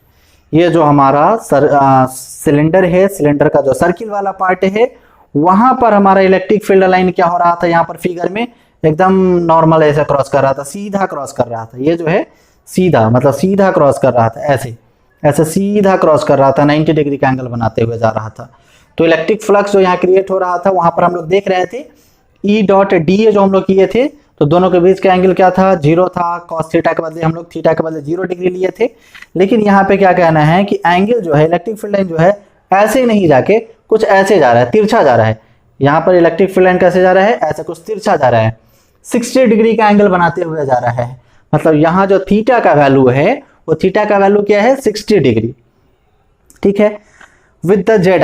[SPEAKER 1] ये जो हमारा सिलेंडर है, सिलेंडर का जो सर्किल वाला पार्ट है, वहां पर हमारा इलेक्ट्रिक फील्ड लाइन क्या हो रहा था, यहाँ पर फिगर में एकदम नॉर्मल ऐसे क्रॉस कर रहा था, सीधा क्रॉस कर रहा था। ये जो है सीधा, मतलब सीधा क्रॉस कर रहा था, ऐसे सीधा क्रॉस कर रहा था, 90 डिग्री का एंगल बनाते हुए जा रहा था। तो इलेक्ट्रिक फ्लक्स जो यहाँ क्रिएट हो रहा था, वहां पर हम लोग देख रहे थे E डॉट डी जो हम लोग किए थे, तो दोनों के बीच का एंगल क्या था, 0 था। कॉस थीटा के बदले हम लोग थीटा के बदले 0 डिग्री लिए थे। लेकिन यहाँ पे क्या कहना है कि एंगल जो है, इलेक्ट्रिक फील्ड लाइन जो है, ऐसे नहीं जाके कुछ ऐसे जा रहा है, तिरछा जा रहा है। यहाँ पर इलेक्ट्रिक फील्ड लाइन कैसे जा रहा है, ऐसे कुछ तिरछा जा रहा है, 60 डिग्री का एंगल बनाते हुए जा रहा है। मतलब यहाँ जो थीटा का वैल्यू है, वो थीटा का वैल्यू क्या है, 60 डिग्री, ठीक है। विद द जेड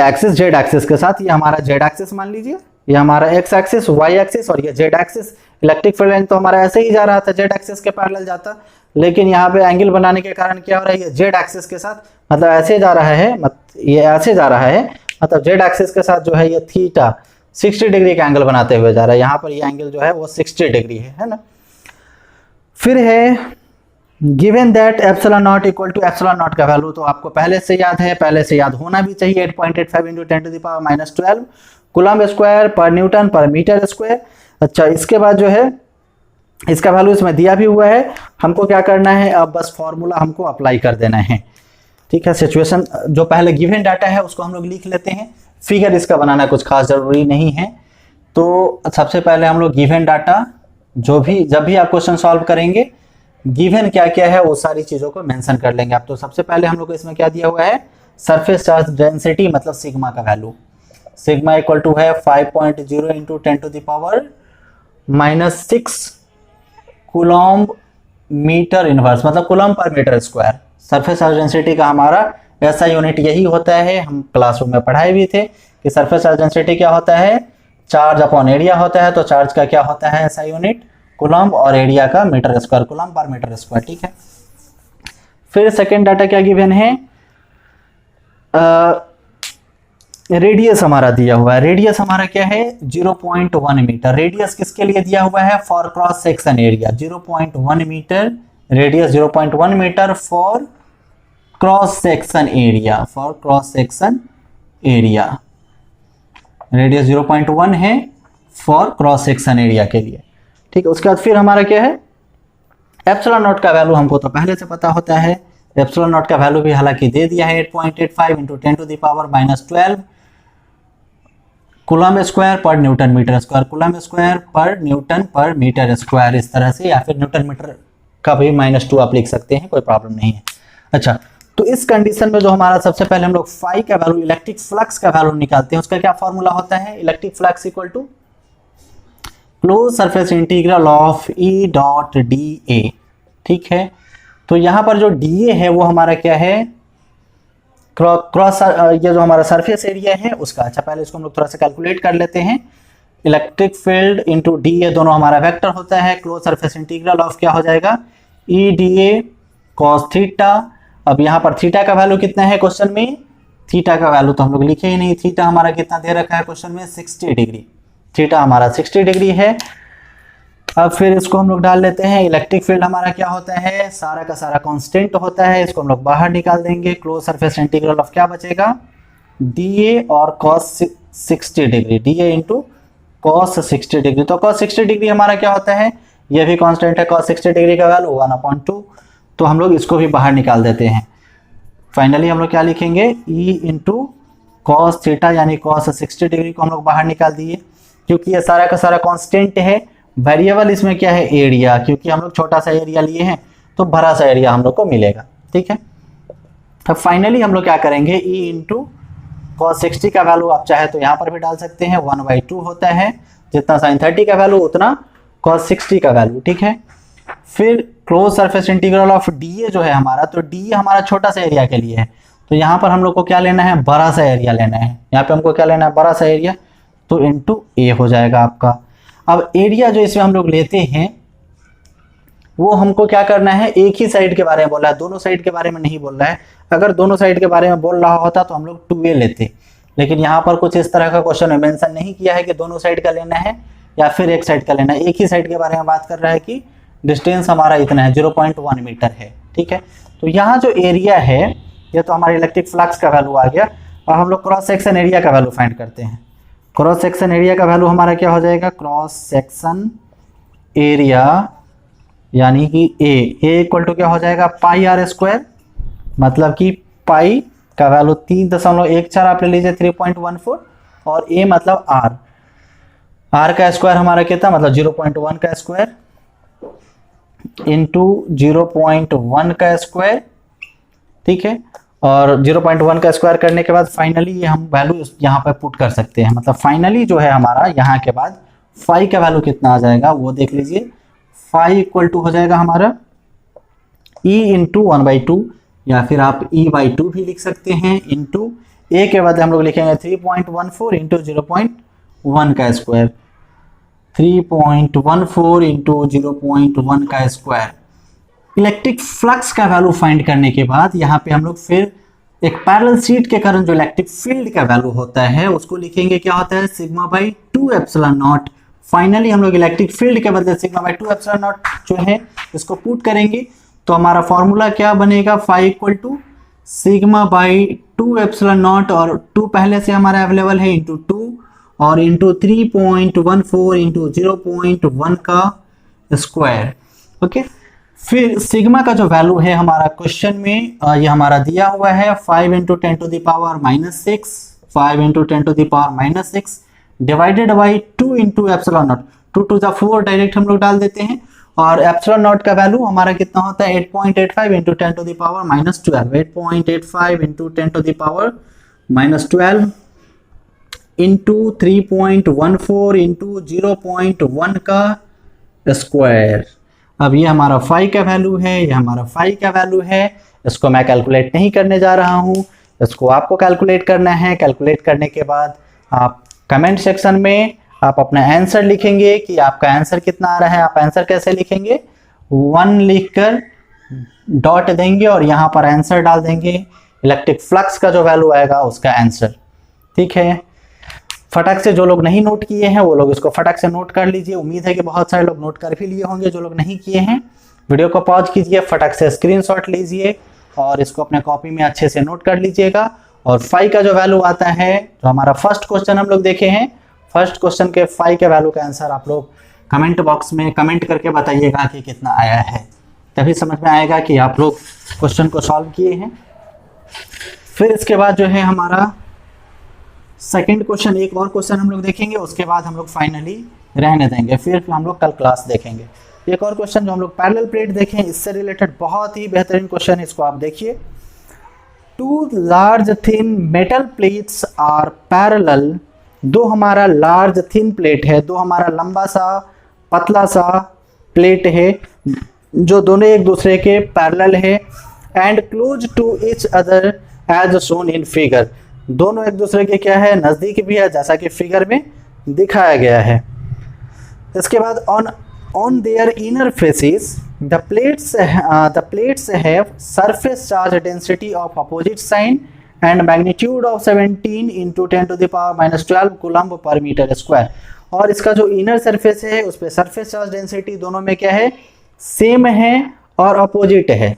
[SPEAKER 1] एक्सिस के साथ, ये हमारा जेड एक्सिस मान लीजिए, ये हमारा एक्स एक्सिस, वाई एक्सिस और ये Z axis. Electric field line तो हमारा ऐसे ही जा रहा था, जेड एक्सिस के पैरेलल जाता, लेकिन यहाँ पे एंगल बनाने के कारण क्या हो रहा है, ये जेड एक्सिस के साथ, मतलब ऐसे जा रहा है, ये ऐसे जा रहा है, मतलब जेड एक्सिस के साथ जो है ये थीटा 60 डिग्री का एंगल बनाते हुए जा रहा है। यहाँ पर ये एंगल जो है वो 60 डिग्री है ना। फिर है given that epsilon naught equal to, epsilon naught का वैल्यू तो आपको पहले से याद है, पहले से याद होना भी चाहिए, 8.85 into 10⁻⁻12 coulomb square per newton per metre square. अच्छा, इसके बाद जो है इसका वैल्यू इसमें दिया भी हुआ है, हमको क्या करना है, अब बस फॉर्मूला हमको अप्लाई कर देना है, ठीक है। सिचुएशन जो पहले गिवन डाटा है उसको हम लोग लिख लेते हैं, फिगर इसका बनाना कुछ खास जरूरी नहीं है। तो सबसे पहले हम लोग गिवन डाटा जब भी आप क्वेश्चन सॉल्व करेंगे, गिवन क्या क्या है वो सारी चीजों को मेंशन कर लेंगे आप। तो सबसे पहले हम लोग को इसमें क्या दिया हुआ है, सरफेस चार्ज डेंसिटी मतलब सिग्मा का वैल्यू, सिग्मा इक्वल टू है 5.0 इंटू 10⁻⁻6 कूलम्ब मीटर इनवर्स, मतलब coulomb per metre square. Surface charge density का हमारा ऐसा यूनिट यही होता है, हम क्लासरूम में पढ़ाए भी थे कि सरफेस चार्ज डेंसिटी क्या होता है, चार्ज अपॉन एरिया होता है। तो चार्ज का क्या होता है ऐसा यूनिट, कूलम्ब, और एरिया का metre square, coulomb per metre square, ठीक है। फिर सेकेंड डाटा क्या गिवन है, रेडियस हमारा दिया हुआ है। रेडियस हमारा क्या है, 0.1 मीटर। रेडियस किसके लिए दिया हुआ है, for cross section area, 0.1 metre radius, 0.1 metre for cross section area, for cross section area radius 0.1 है फॉर क्रॉस सेक्शन एरिया के लिए, ठीक है। उसके बाद फिर हमारा क्या है, एप्सिलॉन नॉट का वैल्यू हमको तो पहले से पता होता है। एप्सिलॉन नॉट का वैल्यू भी हालांकि दे दिया है, 8.85 into 10⁻⁻12 coulomb square per newton metre square, coulomb square per newton per metre square, इस तरह से, या फिर न्यूटन मीटर का भी -2 आप लिख सकते हैं, कोई प्रॉब्लम नहीं है। अच्छा, तो इस कंडीशन में जो हमारा सबसे पहले हम लोग फाई का वैल्यू, इलेक्ट्रिक फ्लक्स का वैल्यू निकालते हैं। उसका क्या फॉर्मूला होता है? Electric flux equal to close surface integral of E dot D A. ठीक है, तो यहां पर जो डी ए है वो हमारा क्या है? क्रॉस, ये जो हमारा सरफेस एरिया है उसका। अच्छा, पहले इसको हम लोग थोड़ा सा कैलकुलेट कर लेते हैं। Electric field into D A दोनों हमारा वेक्टर होता है। क्लोज सरफेस इंटीग्रल ऑफ क्या हो जाएगा? E D A cos theta. अब यहाँ पर थीटा का वैल्यू कितना है क्वेश्चन में? थीटा का वैल्यू तो हम लोग लिखे ही नहीं। थीटा हमारा कितना दे रखा है क्वेश्चन में? 60 डिग्री। थीटा हमारा 60 डिग्री है। अब फिर इसको हम लोग डाल लेते हैं। इलेक्ट्रिक फील्ड हमारा क्या होता है? सारा का सारा कांस्टेंट होता है। इसको हम लोग बाहर निकाल देंगे। क्लोज सरफेस इंटीग्रल ऑफ क्या बचेगा? डी ए और cos 60 degree, D A into cos 60 degree. तो कॉस 60 डिग्री हमारा क्या होता है? ये भी कांस्टेंट है। कॉस 60 डिग्री का वैल्यू 1/2। तो हम लोग इसको भी बाहर निकाल देते हैं। फाइनली हम लोग क्या लिखेंगे? ई इंटू कॉस थीटा, यानी कॉस 60 डिग्री को हम लोग बाहर निकाल दिए। क्योंकि ये सारा का सारा कांस्टेंट है। वेरिएबल इसमें क्या है? एरिया। क्योंकि हम लोग छोटा सा एरिया लिए हैं तो बड़ा सा एरिया हम लोग को मिलेगा। ठीक है, अब फाइनली हम लोग क्या करेंगे? ई इंटू कॉस 60 का वैल्यू आप चाहे तो यहाँ पर भी डाल सकते हैं। 1/2 होता है। जितना साइन 30 का वैल्यू उतना कॉस 60 का वैल्यू। ठीक है, फिर close surface integral of D ए जो है हमारा, तो डी ए हमारा छोटा सा एरिया के लिए है। तो यहाँ पर हम लोग को क्या लेना है? बड़ा सा एरिया लेना है। यहाँ पे हमको क्या लेना है? बड़ा सा एरिया। तो इंटू ए हो जाएगा आपका। अब एरिया जो इसमें हम लोग लेते हैं वो हमको क्या करना है? एक ही साइड के बारे में बोल रहा है, दोनों साइड के बारे में नहीं बोल रहा है। अगर दोनों साइड के बारे में बोल रहा होता तो हम लोग 2a लेते, लेकिन यहाँ पर कुछ इस तरह का क्वेश्चन में मेंशन नहीं किया है कि दोनों साइड का लेना है या फिर एक साइड का लेना है। एक ही साइड के बारे में बात कर रहा है कि डिस्टेंस हमारा इतना है, 0.1 मीटर है। ठीक है, तो यहाँ जो एरिया है ये तो हमारे इलेक्ट्रिक फ्लक्स का वैल्यू आ गया। और हम लोग क्रॉस सेक्शन एरिया का वैल्यू फाइंड करते हैं। क्रॉस सेक्शन एरिया का वैल्यू हमारा क्या हो जाएगा? क्रॉस सेक्शन एरिया यानी कि ए इक्वल टू क्या हो जाएगा? पाई आर स्क्वायर। मतलब कि पाई का वैल्यू 3.14 आप ले लीजिए, 3.14, और ए मतलब आर का स्क्वायर हमारा कितना? मतलब 0.1 का स्क्वायर इंटू 0.1 का स्क्वायर। ठीक है, और 0.1 का स्क्वायर करने के बाद फाइनली ये हम वैल्यू यहाँ पर पुट कर सकते हैं। मतलब फाइनली जो है हमारा यहाँ के बाद फाई का वैल्यू कितना आ जाएगा वो देख लीजिए। फाई इक्वल टू हो जाएगा हमारा ई इंटू 1/2, या फिर आप e/2 भी लिख सकते हैं। इंटू ए के बाद हम लोग लिखेंगे 3.14 इंटू 0.1 का स्क्वायर, 3.14 इंटू 0.1 का स्क्वायर। इलेक्ट्रिक फ्लक्स का वैल्यू फाइंड करने के बाद यहाँ पे हम लोग फिर एक पैरेलल शीट के कारण जो इलेक्ट्रिक फील्ड का वैल्यू होता है उसको लिखेंगे। क्या होता है? σ/2 एप्सिलॉन नॉट। फाइनली हम लोग इलेक्ट्रिक फील्ड के बदले σ/2 एप्सिलॉन नॉट जो है इसको पुट करेंगे। तो हमारा फॉर्मूला क्या बनेगा? Phi equal to σ/2 epsilon naught, और 2 पहले से हमारा अवेलेबल है, इंटू 2 और इंटू 3.14 इंटू 0.1 का स्क्वायर। ओके, फिर सिग्मा का जो वैल्यू है हमारा क्वेश्चन में ये हमारा दिया हुआ है 5 into 10 to the power -6, 5 into 10 to the power -6 divided by 2 into epsilon naught. 2 to the 4 direct हम लोग डाल देते हैं। और एप्सिलॉन नॉट का वैल्यू हमारा कितना होता है? 8.85 into 10 to the power -12, 8.85 into 10 to the power -12 into 3.14 into 0.1 का स्क्वायर। अब ये हमारा फाई का वैल्यू है, ये हमारा फाई का वैल्यू है। इसको मैं कैलकुलेट नहीं करने जा रहा हूँ, इसको आपको कैलकुलेट करना है। कैलकुलेट करने के बाद आप कमेंट सेक्शन में आप अपना आंसर लिखेंगे कि आपका आंसर कितना आ रहा है। आप आंसर कैसे लिखेंगे? 1 लिखकर डॉट देंगे और यहाँ पर आंसर डाल देंगे। इलेक्ट्रिक फ्लक्स का जो वैल्यू आएगा उसका आंसर। ठीक है, फटाक से जो लोग नहीं नोट किए हैं वो लोग इसको फटाक से नोट कर लीजिए। उम्मीद है कि बहुत सारे लोग नोट कर भी लिए होंगे। जो लोग नहीं किए हैं वीडियो को पॉज कीजिए, फटाक से स्क्रीनशॉट लीजिए और इसको अपने कॉपी में अच्छे से नोट कर लीजिएगा। और फाई का जो वैल्यू आता है, जो हमारा फर्स्ट क्वेश्चन हम लोग देखे हैं, फर्स्ट क्वेश्चन के फाई के वैल्यू का आंसर आप लोग कमेंट बॉक्स में कमेंट करके बताइएगा कि कितना आया है, तभी समझ में आएगा कि आप लोग क्वेश्चन को सॉल्व किए हैं। फिर इसके बाद जो है हमारा सेकंड क्वेश्चन, एक और क्वेश्चन हम लोग देखेंगे, उसके बाद हम लोग फाइनली रहने देंगे, फिर हम लोग कल क्लास देखेंगे। एक और क्वेश्चन जो हम लोग पैरेलल प्लेट देखें, इससे रिलेटेड बहुत ही बेहतरीन क्वेश्चन है, इसको आप देखिए। Two large thin metal plates are parallel, दो हमारा लार्ज थिन प्लेट है, दो हमारा लंबा सा पतला सा प्लेट है जो दोनों एक दूसरे के पैरेलल है, and close to each other as shown in figure, दोनों एक दूसरे के क्या है, नजदीक भी है, जैसा कि फिगर में दिखाया गया है। इसके बाद on their inner faces the plates have surface charge density of opposite sign and magnitude of 17 × 10⁻⁻12 coulomb per metre square. और इसका जो इनर सरफेस है उस पर सरफेस चार्ज डेंसिटी दोनों में क्या है, सेम है और अपोजिट है।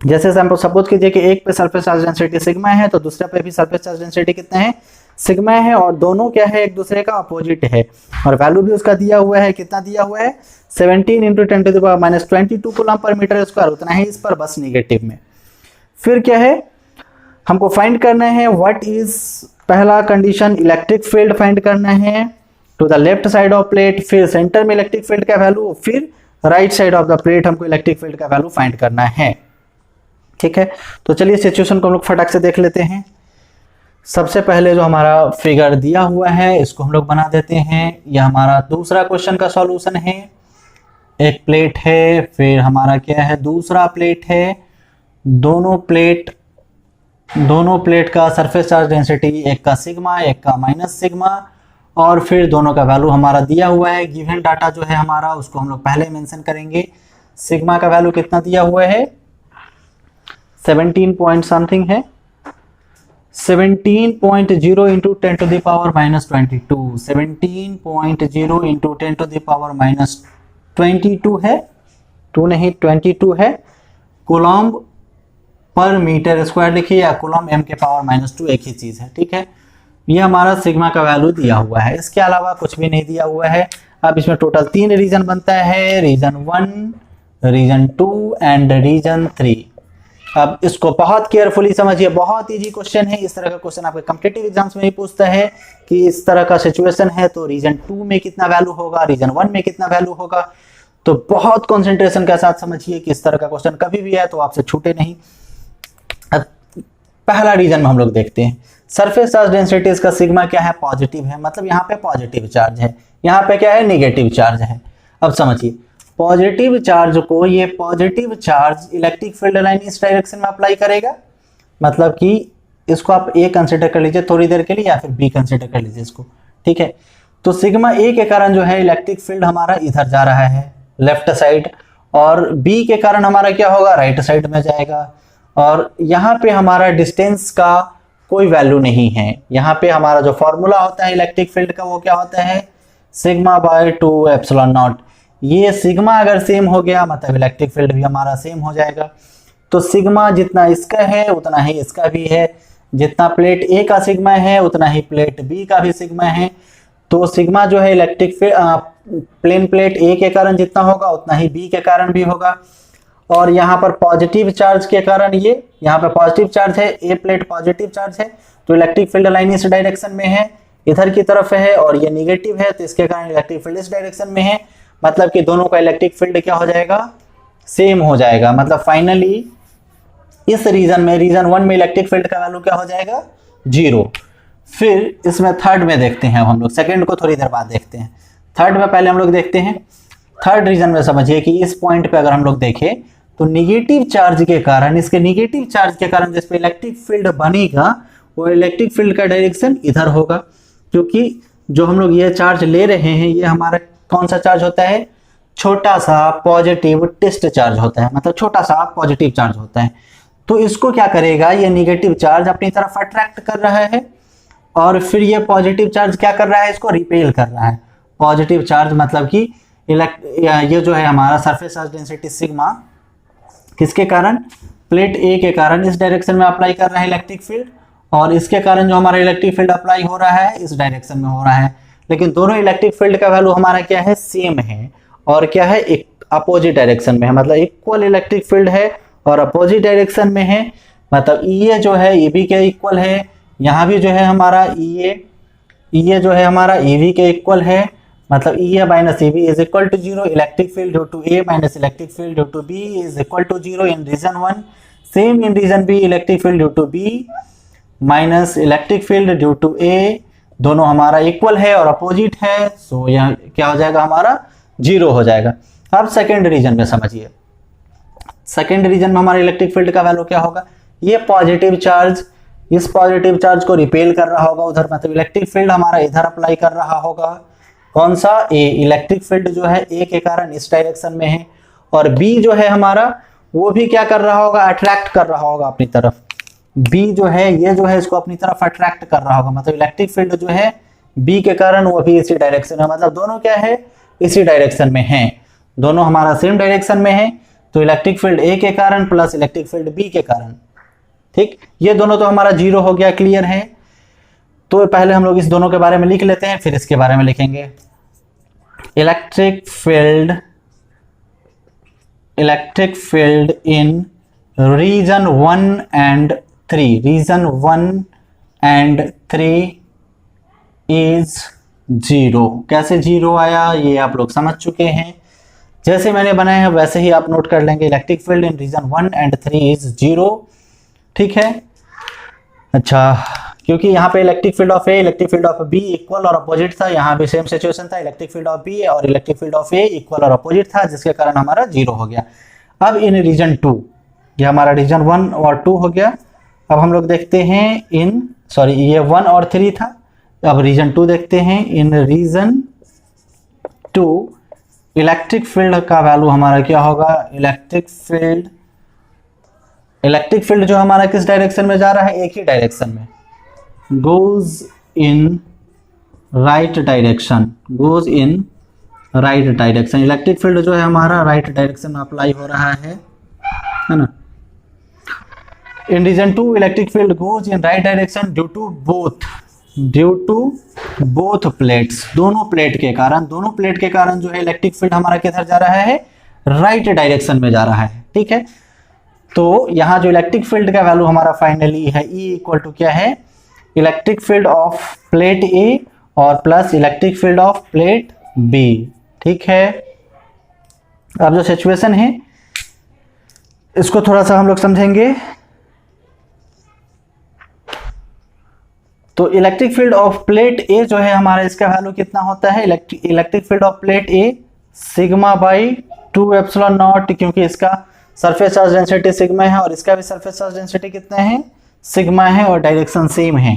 [SPEAKER 1] जैसे सपोज कीजिए कि एक पे सरफेस चार्ज डेंसिटी सिग्मा है तो दूसरे पे भी सरफेस चार्ज डेंसिटी कितना है, सिग्मा है, और दोनों क्या है, एक दूसरे का अपोजिट है, और वैल्यू भी उसका दिया हुआ है, कितना दिया हुआ है, 17 × 10⁻⁻22 कूलम्ब पर मीटर स्क्वायर, उतना ही इस पर, बस निगेटिव में। फिर क्या है, हमको फाइंड करना है व्हाट इज, पहला कंडीशन इलेक्ट्रिक फील्ड फाइंड करना है to the left side of plate, फिर सेंटर में इलेक्ट्रिक फील्ड का वैल्यू, फिर right side of the plate हमको इलेक्ट्रिक फील्ड का वैल्यू फाइंड करना है। ठीक है, तो चलिए सिचुएशन को हम लोग फटाक से देख लेते हैं। सबसे पहले जो हमारा फिगर दिया हुआ है इसको हम लोग बना देते हैं। यह हमारा दूसरा क्वेश्चन का सॉल्यूशन है। एक प्लेट है, फिर हमारा क्या है, दूसरा प्लेट है, दोनों प्लेट का सरफेस चार्ज डेंसिटी, एक का सिग्मा एक का माइनस सिग्मा, और फिर दोनों का वैल्यू हमारा दिया हुआ है। गिवन डाटा जो है हमारा उसको हम लोग पहले मेंशन करेंगे। सिग्मा का वैल्यू कितना दिया हुआ है, 17 पॉइंट समथिंग है, 17.0 × 10⁻⁻22, 17.0 × 10⁻22 है, 2 नहीं 22 है, कूलम्ब पर मीटर स्क्वायर लिखिए, या कूलम्ब m⁻⁻2 एक ही चीज है। ठीक है, ये हमारा सिग्मा का वैल्यू दिया हुआ है, इसके अलावा कुछ भी नहीं दिया हुआ है। अब इसमें टोटल 3 रीजन बनता है, रीजन 1, रीजन 2 एंड रीजन 3। अब इसको बहुत केयरफुली समझिए, बहुत इजी क्वेश्चन है। इस तरह का क्वेश्चन आपके कॉम्पिटिटिव एग्जाम्स में ही पूछता है कि इस तरह का सिचुएशन है तो रीजन 2 में कितना वैल्यू होगा, रीजन 1 में कितना वैल्यू होगा। तो बहुत कंसंट्रेशन के साथ समझिए कि इस तरह का क्वेश्चन कभी भी है तो आपसे छूटे नहीं। अब पहला रीजन में हम लोग देखते हैं, सरफेस चार्ज डेंसिटी का सिग्मा क्या है, पॉजिटिव है, मतलब यहाँ पे पॉजिटिव चार्ज है, यहाँ पे क्या है, नेगेटिव चार्ज है। अब समझिए, पॉजिटिव चार्ज को, ये positive charge electric field line इस डायरेक्शन में अप्लाई करेगा, मतलब कि इसको आप ए कंसिडर कर लीजिए थोड़ी देर के लिए, या फिर बी कंसिडर कर लीजिए इसको। ठीक है, तो सिग्मा ए के कारण जो है इलेक्ट्रिक फील्ड हमारा इधर जा रहा है लेफ्ट साइड, और बी के कारण हमारा क्या होगा, राइट साइड में जाएगा। और यहाँ पे हमारा डिस्टेंस का कोई वैल्यू नहीं है। यहाँ पे हमारा जो फॉर्मूला होता है इलेक्ट्रिक फील्ड का वो क्या होता है, σ/2ε0। ये सिग्मा अगर सेम हो गया मतलब इलेक्ट्रिक फील्ड भी हमारा सेम हो जाएगा। तो सिग्मा जितना इसका है उतना ही इसका भी है, जितना प्लेट ए का सिग्मा है उतना ही प्लेट बी का भी सिग्मा है। तो सिग्मा जो है इलेक्ट्रिक फील्ड प्लेन प्लेट ए के कारण जितना होगा उतना ही बी के कारण भी होगा। और यहाँ पर पॉजिटिव चार्ज के कारण, ये यहाँ पे पॉजिटिव चार्ज है, ए प्लेट पॉजिटिव चार्ज है, तो इलेक्ट्रिक फील्ड लाइन इस डायरेक्शन में है, इधर की तरफ है, और ये निगेटिव है तो इसके कारण इलेक्ट्रिक फील्ड इस डायरेक्शन में है। मतलब कि दोनों का इलेक्ट्रिक फील्ड क्या हो जाएगा, सेम हो जाएगा। मतलब फाइनली इस रीजन में, रीजन 1 में इलेक्ट्रिक फील्ड का वैल्यू क्या हो जाएगा, 0। फिर इसमें थर्ड में देखते हैं हम लोग, सेकंड को थोड़ी देर बाद देखते हैं। थर्ड में पहले हम लोग देखते हैं, थर्ड रीजन में समझिए कि इस पॉइंट पे अगर हम लोग देखें तो निगेटिव चार्ज के कारण, इसके निगेटिव चार्ज के कारण जिस पे इलेक्ट्रिक फील्ड बनेगा वो इलेक्ट्रिक फील्ड का डायरेक्शन इधर होगा, क्योंकि जो हम लोग ये चार्ज ले रहे हैं ये हमारा कौन सा चार्ज होता है, छोटा सा पॉजिटिव टेस्ट चार्ज होता है, मतलब छोटा सा पॉजिटिव चार्ज होता है। तो इसको क्या करेगा, ये निगेटिव चार्ज अपनी तरफ अट्रैक्ट कर रहा है, और फिर ये पॉजिटिव चार्ज क्या कर रहा है, इसको रिपेल कर रहा है। पॉजिटिव चार्ज मतलब कि ये जो है हमारा सरफेस चार्ज डेंसिटी सिग्मा किसके कारण, प्लेट ए के कारण इस डायरेक्शन में अप्लाई कर रहा है इलेक्ट्रिक फील्ड, और इसके कारण जो हमारा इलेक्ट्रिक फील्ड अप्लाई हो रहा है इस डायरेक्शन में हो रहा है। लेकिन दोनों इलेक्ट्रिक फील्ड का वैल्यू हमारा क्या है, सेम है, और क्या है, एक अपोजिट डायरेक्शन में है, मतलब इक्वल इलेक्ट्रिक फील्ड है और अपोजिट डायरेक्शन में है। मतलब ये जो है ये भी के इक्वल है, यहाँ भी जो है हमारा ये जो है हमारा ए भी के इक्वल है। मतलब E A minus E B is equal to zero, electric field due to A minus electric field due to B is equal to zero in region 1, same in region B electric field due to B minus electric field due to A, दोनों हमारा equal है और opposite है, सो यह क्या हो जाएगा हमारा जीरो हो जाएगा। अब सेकेंड रीजन में समझिए, सेकेंड रीजन में हमारा इलेक्ट्रिक फील्ड का वैल्यू क्या होगा, ये पॉजिटिव चार्ज इस पॉजिटिव चार्ज को रिपेल कर रहा होगा उधर, मतलब इलेक्ट्रिक फील्ड हमारा इधर अप्लाई कर रहा होगा, कौन सा ए, इलेक्ट्रिक फील्ड जो है ए के कारण इस डायरेक्शन में है, और बी जो है हमारा वो भी क्या कर रहा होगा, अट्रैक्ट कर रहा होगा अपनी तरफ, बी जो है ये जो है इसको अपनी तरफ अट्रैक्ट कर रहा होगा, मतलब इलेक्ट्रिक फील्ड जो है बी के कारण वो भी इसी डायरेक्शन में, मतलब दोनों क्या है इसी डायरेक्शन में है, दोनों हमारा सेम डायरेक्शन में है, तो इलेक्ट्रिक फील्ड ए के कारण प्लस इलेक्ट्रिक फील्ड बी के कारण, ठीक, ये दोनों तो हमारा जीरो हो गया, क्लियर है। तो पहले हम लोग इस दोनों के बारे में लिख लेते हैं, फिर इसके बारे में लिखेंगे। Electric field in region 1 and 3, region 1 and 3 is zero. कैसे जीरो आया ये आप लोग समझ चुके हैं, जैसे मैंने बनाया है वैसे ही आप नोट कर लेंगे। Electric field in region 1 and 3 is zero, ठीक है। अच्छा, क्योंकि यहाँ पे electric field of A electric field of B equal और अपोजिट था, यहाँ भी सेम सिचुएशन था, इलेक्ट्रिक फील्ड ऑफ बी और electric field of A equal और अपोजिट था, जिसके कारण हमारा जीरो हो गया। अब इन रीजन 2, ये हमारा रीजन 1 और 2 हो गया। अब हम लोग देखते हैं इन, सॉरी ये 1 और 3 था, अब रीजन 2 देखते हैं। इन रीजन 2 इलेक्ट्रिक फील्ड का वैल्यू हमारा क्या होगा, इलेक्ट्रिक फील्ड जो हमारा किस डायरेक्शन में जा रहा है, एक ही डायरेक्शन में, goes in right direction, electric field जो है हमारा राइट डायरेक्शन में अप्लाई हो रहा है ना। In region 2 electric field goes in right direction due to both plates, दोनों प्लेट के कारण जो है इलेक्ट्रिक फील्ड हमारा किधर जा रहा है, राइट डायरेक्शन में जा रहा है, ठीक है। तो यहाँ जो इलेक्ट्रिक फील्ड का वैल्यू हमारा फाइनली है E इक्वल टू क्या है, electric field of plate A और plus electric field of plate B, ठीक है। अब जो सिचुएशन है इसको थोड़ा सा हम लोग समझेंगे। तो electric field of plate A जो है हमारा, इसका वैल्यू कितना होता है, electric field of plate A sigma by 2 epsilon not, क्योंकि इसका सरफेस चार्ज डेंसिटी सिग्मा है और इसका भी सरफेस चार्ज डेंसिटी कितना है, सिग्मा है, और डायरेक्शन सेम है,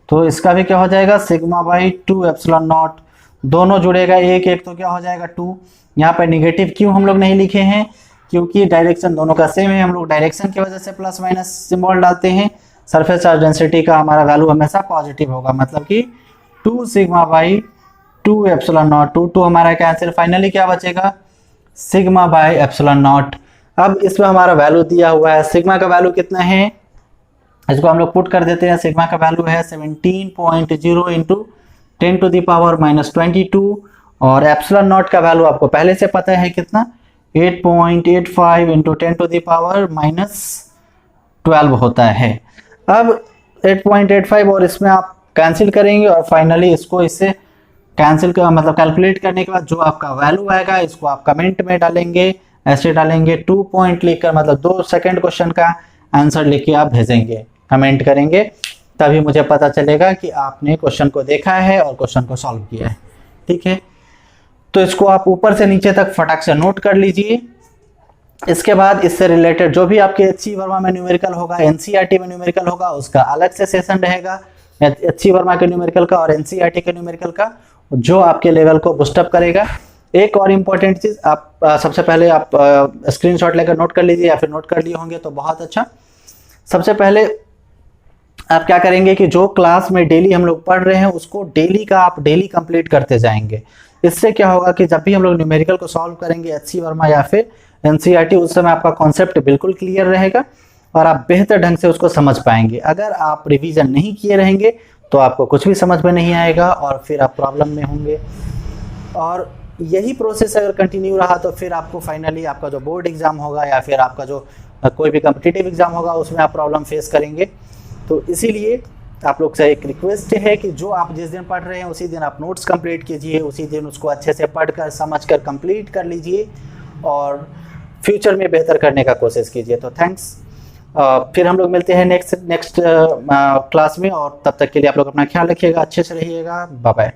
[SPEAKER 1] तो इसका भी क्या हो जाएगा, सिग्मा बाई 2 एप्सिलॉन नॉट, दोनों जुड़ेगा एक एक तो क्या हो जाएगा 2। यहाँ पर निगेटिव क्यों हम लोग नहीं लिखे हैं, क्योंकि डायरेक्शन दोनों का सेम है, हम लोग डायरेक्शन की वजह से प्लस माइनस सिंबल डालते हैं। सरफेस चार्ज डेंसिटी का हमारा वैल्यू हमेशा पॉजिटिव होगा, मतलब कि 2 सिग्मा बाई 2 एप्सिलॉन नॉट, 2 हमारा कैंसिल, फाइनली क्या बचेगा, सिग्मा बाई एप्सिलॉन नॉट। अब इसमें हमारा वैल्यू दिया हुआ है, सिग्मा का वैल्यू कितना है, इसको हम लोग पुट कर देते हैं। सिग्मा का वैल्यू है 17.0 into 10 to the power minus 22, और एप्सिलॉन नॉट का वैल्यू आपको पहले से पता है कितना, 8.85 into 10 to the power minus 12 होता है। अब 8.85 और इसमें आप कैंसिल करेंगे और फाइनली इसको इससे कैंसिल कर मतलब कैलकुलेट करने के बाद जो आपका वैल्यू आएगा इसको आप कमेंट में डालेंगे, ऐसे डालेंगे 2 पॉइंट लिखकर, मतलब 2 सेकंड क्वेश्चन का आंसर लिख के आप भेजेंगे, कमेंट करेंगे, तभी मुझे पता चलेगा कि आपने क्वेश्चन को देखा है और क्वेश्चन को सॉल्व किया है, ठीक है। तो इसको आप ऊपर से नीचे तक फटाक से नोट कर लीजिए। इसके बाद इससे रिलेटेड जो भी आपके HC वर्मा में न्यूमेरिकल होगा, NCERT में न्यूमेरिकल होगा, उसका अलग से सेशन रहेगा, HC वर्मा के न्यूमेरिकल का और NCERT के न्यूमेरिकल का, जो आपके लेवल को बूस्टअप करेगा। एक और इम्पॉर्टेंट चीज़, आप सबसे पहले आप स्क्रीनशॉट लेकर नोट कर लीजिए, या फिर नोट कर लिए होंगे तो बहुत अच्छा। सबसे पहले आप क्या करेंगे कि जो क्लास में डेली हम लोग पढ़ रहे हैं उसको डेली का आप डेली कंप्लीट करते जाएंगे। इससे क्या होगा कि जब भी हम लोग न्यूमेरिकल को सॉल्व करेंगे HC वर्मा या फिर NCERT, उस समय आपका कॉन्सेप्ट बिल्कुल क्लियर रहेगा और आप बेहतर ढंग से उसको समझ पाएंगे। अगर आप रिवीजन नहीं किए रहेंगे तो आपको कुछ भी समझ में नहीं आएगा और फिर आप प्रॉब्लम में होंगे, और यही प्रोसेस अगर कंटिन्यू रहा तो फिर आपको फाइनली आपका जो बोर्ड एग्जाम होगा या फिर आपका जो कोई भी कॉम्पिटिटिव एग्जाम होगा उसमें आप प्रॉब्लम फेस करेंगे। तो इसीलिए आप लोग से एक रिक्वेस्ट है कि जो आप जिस दिन पढ़ रहे हैं उसी दिन आप नोट्स कंप्लीट कीजिए, उसी दिन उसको अच्छे से पढ़कर समझकर कंप्लीट कर लीजिए और फ्यूचर में बेहतर करने का कोशिश कीजिए। तो थैंक्स। फिर हम लोग मिलते हैं नेक्स्ट क्लास में, और तब तक के लिए आप लोग अपना ख्याल रखिएगा, अच्छे से रहिएगा। Bye bye.